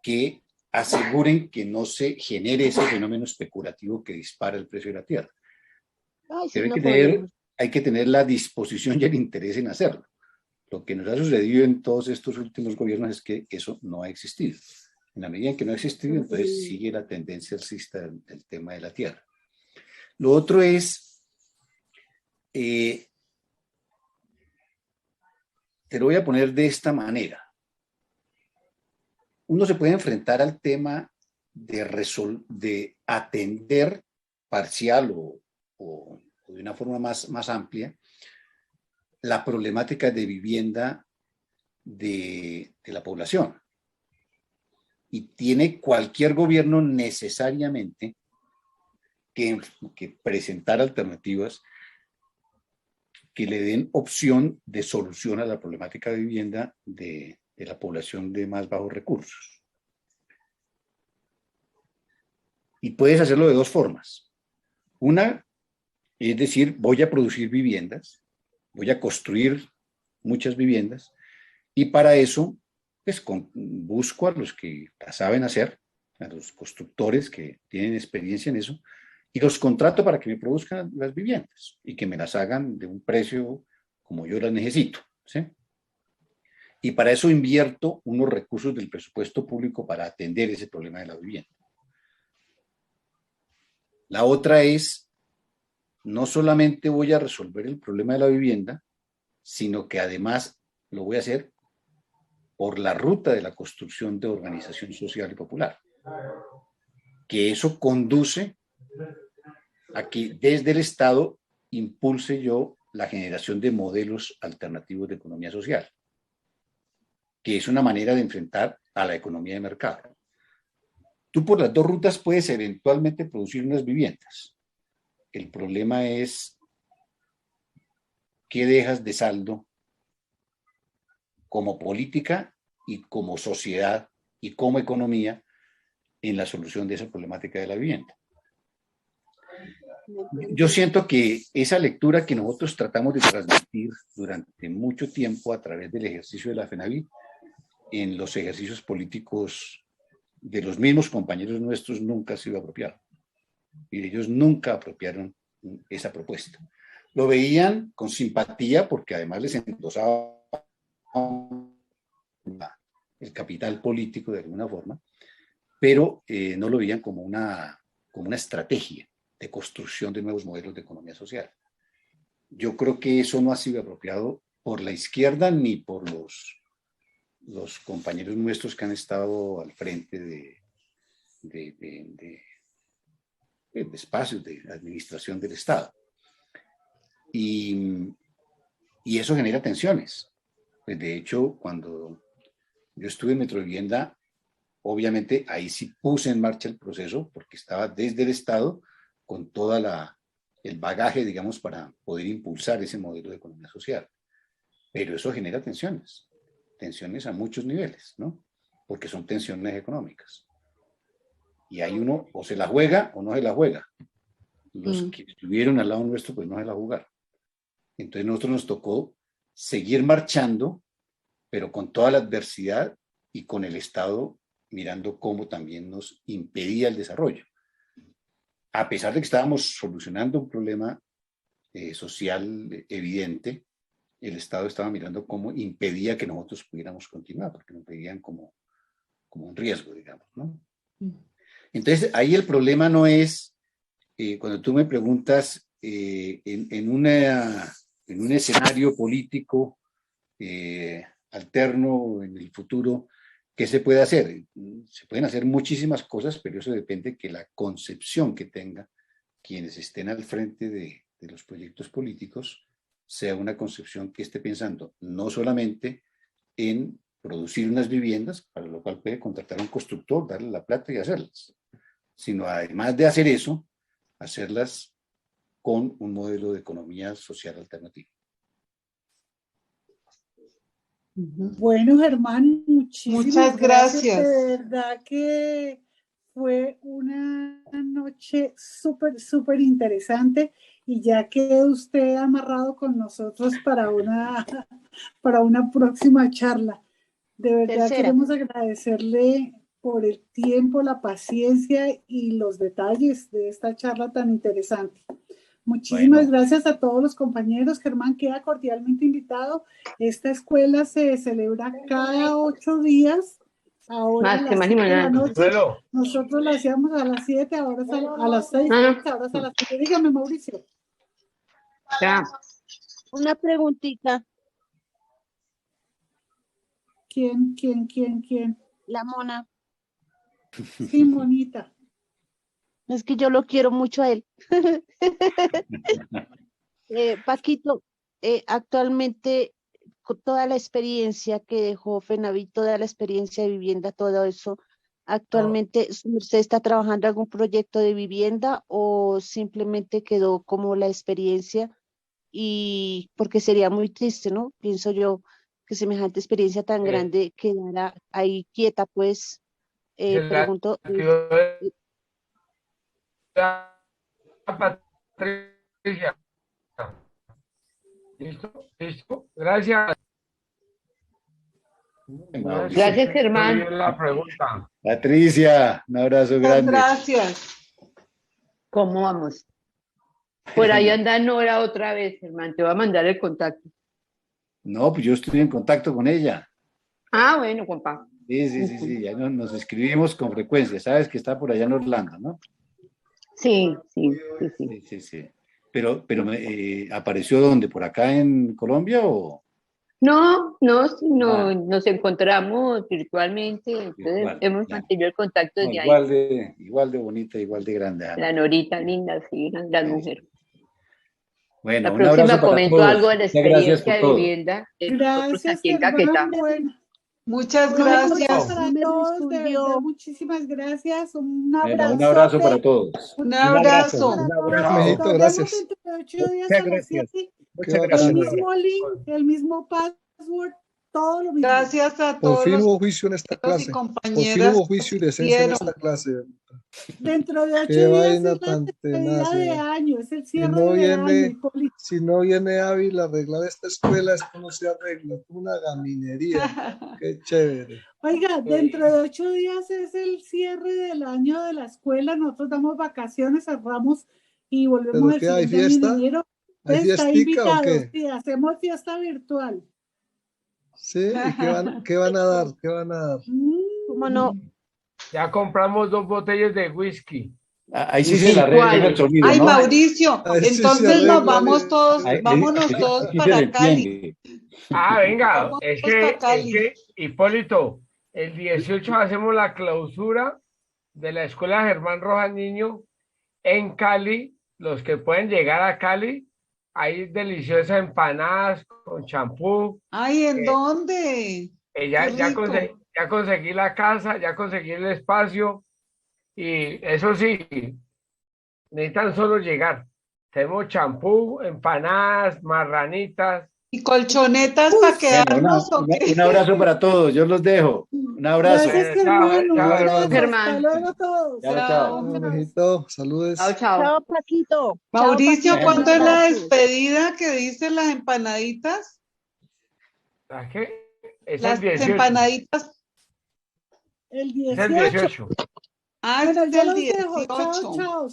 que aseguren que no se genere ese fenómeno especulativo que dispara el precio de la tierra. Hay que tener la disposición y el interés en hacerlo. Lo que nos ha sucedido en todos estos últimos gobiernos es que eso no ha existido. En la medida en que no ha existido, entonces sigue la tendencia alcista del tema de la tierra. Lo otro es, te lo voy a poner de esta manera. Uno se puede enfrentar al tema de atender parcial o de una forma más amplia la problemática de vivienda de la población. Y tiene cualquier gobierno necesariamente que presentar alternativas que le den opción de solución a la problemática de vivienda de la población de más bajos recursos. Y puedes hacerlo de dos formas. Una es decir, voy a producir viviendas, voy a construir muchas viviendas, y para eso pues, busco a los que la saben hacer, a los constructores que tienen experiencia en eso, y los contrato para que me produzcan las viviendas y que me las hagan de un precio como yo las necesito, ¿sí? Y para eso invierto unos recursos del presupuesto público para atender ese problema de la vivienda. La otra es, no solamente voy a resolver el problema de la vivienda, sino que además lo voy a hacer por la ruta de la construcción de organización social y popular. Que eso conduce a que desde el Estado impulse yo la generación de modelos alternativos de economía social, que es una manera de enfrentar a la economía de mercado. Tú por las dos rutas puedes eventualmente producir unas viviendas. El problema es qué dejas de saldo como política y como sociedad y como economía en la solución de esa problemática de la vivienda. Yo siento que esa lectura que nosotros tratamos de transmitir durante mucho tiempo a través del ejercicio de la FENAVIT, en los ejercicios políticos de los mismos compañeros nuestros, nunca ha sido apropiado. Y ellos nunca apropiaron esa propuesta. Lo veían con simpatía porque además les endosaba el capital político de alguna forma, pero no lo veían como una estrategia de construcción de nuevos modelos de economía social. Yo creo que eso no ha sido apropiado por la izquierda ni por los compañeros nuestros que han estado al frente de espacios de administración del Estado. Y eso genera tensiones. Pues de hecho, cuando yo estuve en Metrovivienda, obviamente ahí sí puse en marcha el proceso porque estaba desde el Estado con todo el bagaje, digamos, para poder impulsar ese modelo de economía social. Pero eso genera tensiones a muchos niveles, ¿no? Porque son tensiones económicas. Y hay uno o se la juega o no se la juega. Los que estuvieron al lado nuestro, pues no se la jugaron. Entonces nosotros nos tocó seguir marchando, pero con toda la adversidad y con el Estado mirando cómo también nos impedía el desarrollo. A pesar de que estábamos solucionando un problema social evidente, el Estado estaba mirando cómo impedía que nosotros pudiéramos continuar, porque nos veían como un riesgo, digamos, ¿no? Entonces, ahí el problema no es, cuando tú me preguntas, en un escenario político alterno en el futuro, ¿qué se puede hacer? Se pueden hacer muchísimas cosas, pero eso depende de que la concepción que tenga quienes estén al frente de los proyectos políticos sea una concepción que esté pensando no solamente en producir unas viviendas, para lo cual puede contratar a un constructor, darle la plata y hacerlas, sino además de hacer eso, hacerlas con un modelo de economía social alternativo. Bueno, Germán, muchas gracias. De verdad que fue una noche súper interesante y ya quedó usted amarrado con nosotros para una próxima charla. De verdad queremos agradecerle por el tiempo, la paciencia y los detalles de esta charla tan interesante. Muchísimas gracias a todos los compañeros. Germán queda cordialmente invitado. Esta escuela se celebra cada 8 días. Ahora a las 7 de la noche. Nosotros la hacíamos a las 7, ahora es a las 6, ahora es a las 7. Dígame, Mauricio. Ya. Una preguntita. ¿Quién? La Mona. Sí, Monita. Es que yo lo quiero mucho a él. Paquito, actualmente con toda la experiencia que dejó FENAVIT, toda la experiencia de vivienda, todo eso, actualmente ¿usted está trabajando en algún proyecto de vivienda o simplemente quedó como la experiencia? Y porque sería muy triste, ¿no? Pienso yo que semejante experiencia tan grande quedara ahí quieta, pues, pregunto. Patricia. ¿Listo? Gracias. Gracias, Germán. La pregunta. Patricia, un abrazo grande. Gracias. ¿Cómo vamos? Por ahí anda Nora otra vez, Germán. Te voy a mandar el contacto. No, pues yo estoy en contacto con ella. Ah, bueno, compa. Sí, ya nos escribimos con frecuencia. Sabes que está por allá en Orlando, ¿no? Sí. Pero ¿apareció dónde? ¿Por acá en Colombia o...? No, nos encontramos virtualmente, entonces hemos mantenido el contacto desde ahí. Igual de bonita, igual de grande. La Norita linda, sí, una gran mujer. Bueno, la próxima comento algo de la experiencia de todo. Vivienda de Gracias, aquí en Caquetá. Muchas gracias. Para todos, de verdad, muchísimas gracias. Un abrazo. Un abrazo para todos. Un abrazo. Un abrazo, mijito, gracias. Muchas gracias. El mismo link, el mismo password, todo lo mismo. Gracias a todos. Por fin hubo juicio en esta clase. Por fin hubo juicio y decencia en esta clase. Dentro de 8 Qué días vaina es la tan tenaz, de año, es el cierre si no de año. Si no viene Ávila a arreglar esta escuela, esto no se arregla, es una gaminería. Qué chévere. Oiga, dentro de 8 días es el cierre del año de la escuela, nosotros damos vacaciones, cerramos y volvemos el siguiente año en enero. ¿Hay Está invitado, o qué? sí, hacemos fiesta virtual. Sí, ¿y qué van a dar? ¿Qué van a dar? ¿Cómo no? Ya compramos 2 botellas de whisky. Ahí sí se la arregla el sonido, Ay, ¿no? Mauricio, entonces nos vamos todos, vámonos todos para Cali. Venga, es que, Hipólito, el 18 hacemos la clausura de la Escuela Germán Rojas Niño en Cali. Los que pueden llegar a Cali, hay deliciosas empanadas con champú. Ay, ¿en dónde? Ya conseguí la casa, ya conseguí el espacio y eso sí, necesitan solo llegar. Tenemos champú, empanadas, marranitas. ¿Y colchonetas para quedarnos? Un abrazo para todos, yo los dejo. Un abrazo. Gracias, Germán. Hasta luego todos. Chao. Saludos. Chao, Paquito. Mauricio, ¿cuándo es la despedida que dicen las empanaditas? ¿La qué? Las empanaditas. El 18. Ah, es el 18. Chao.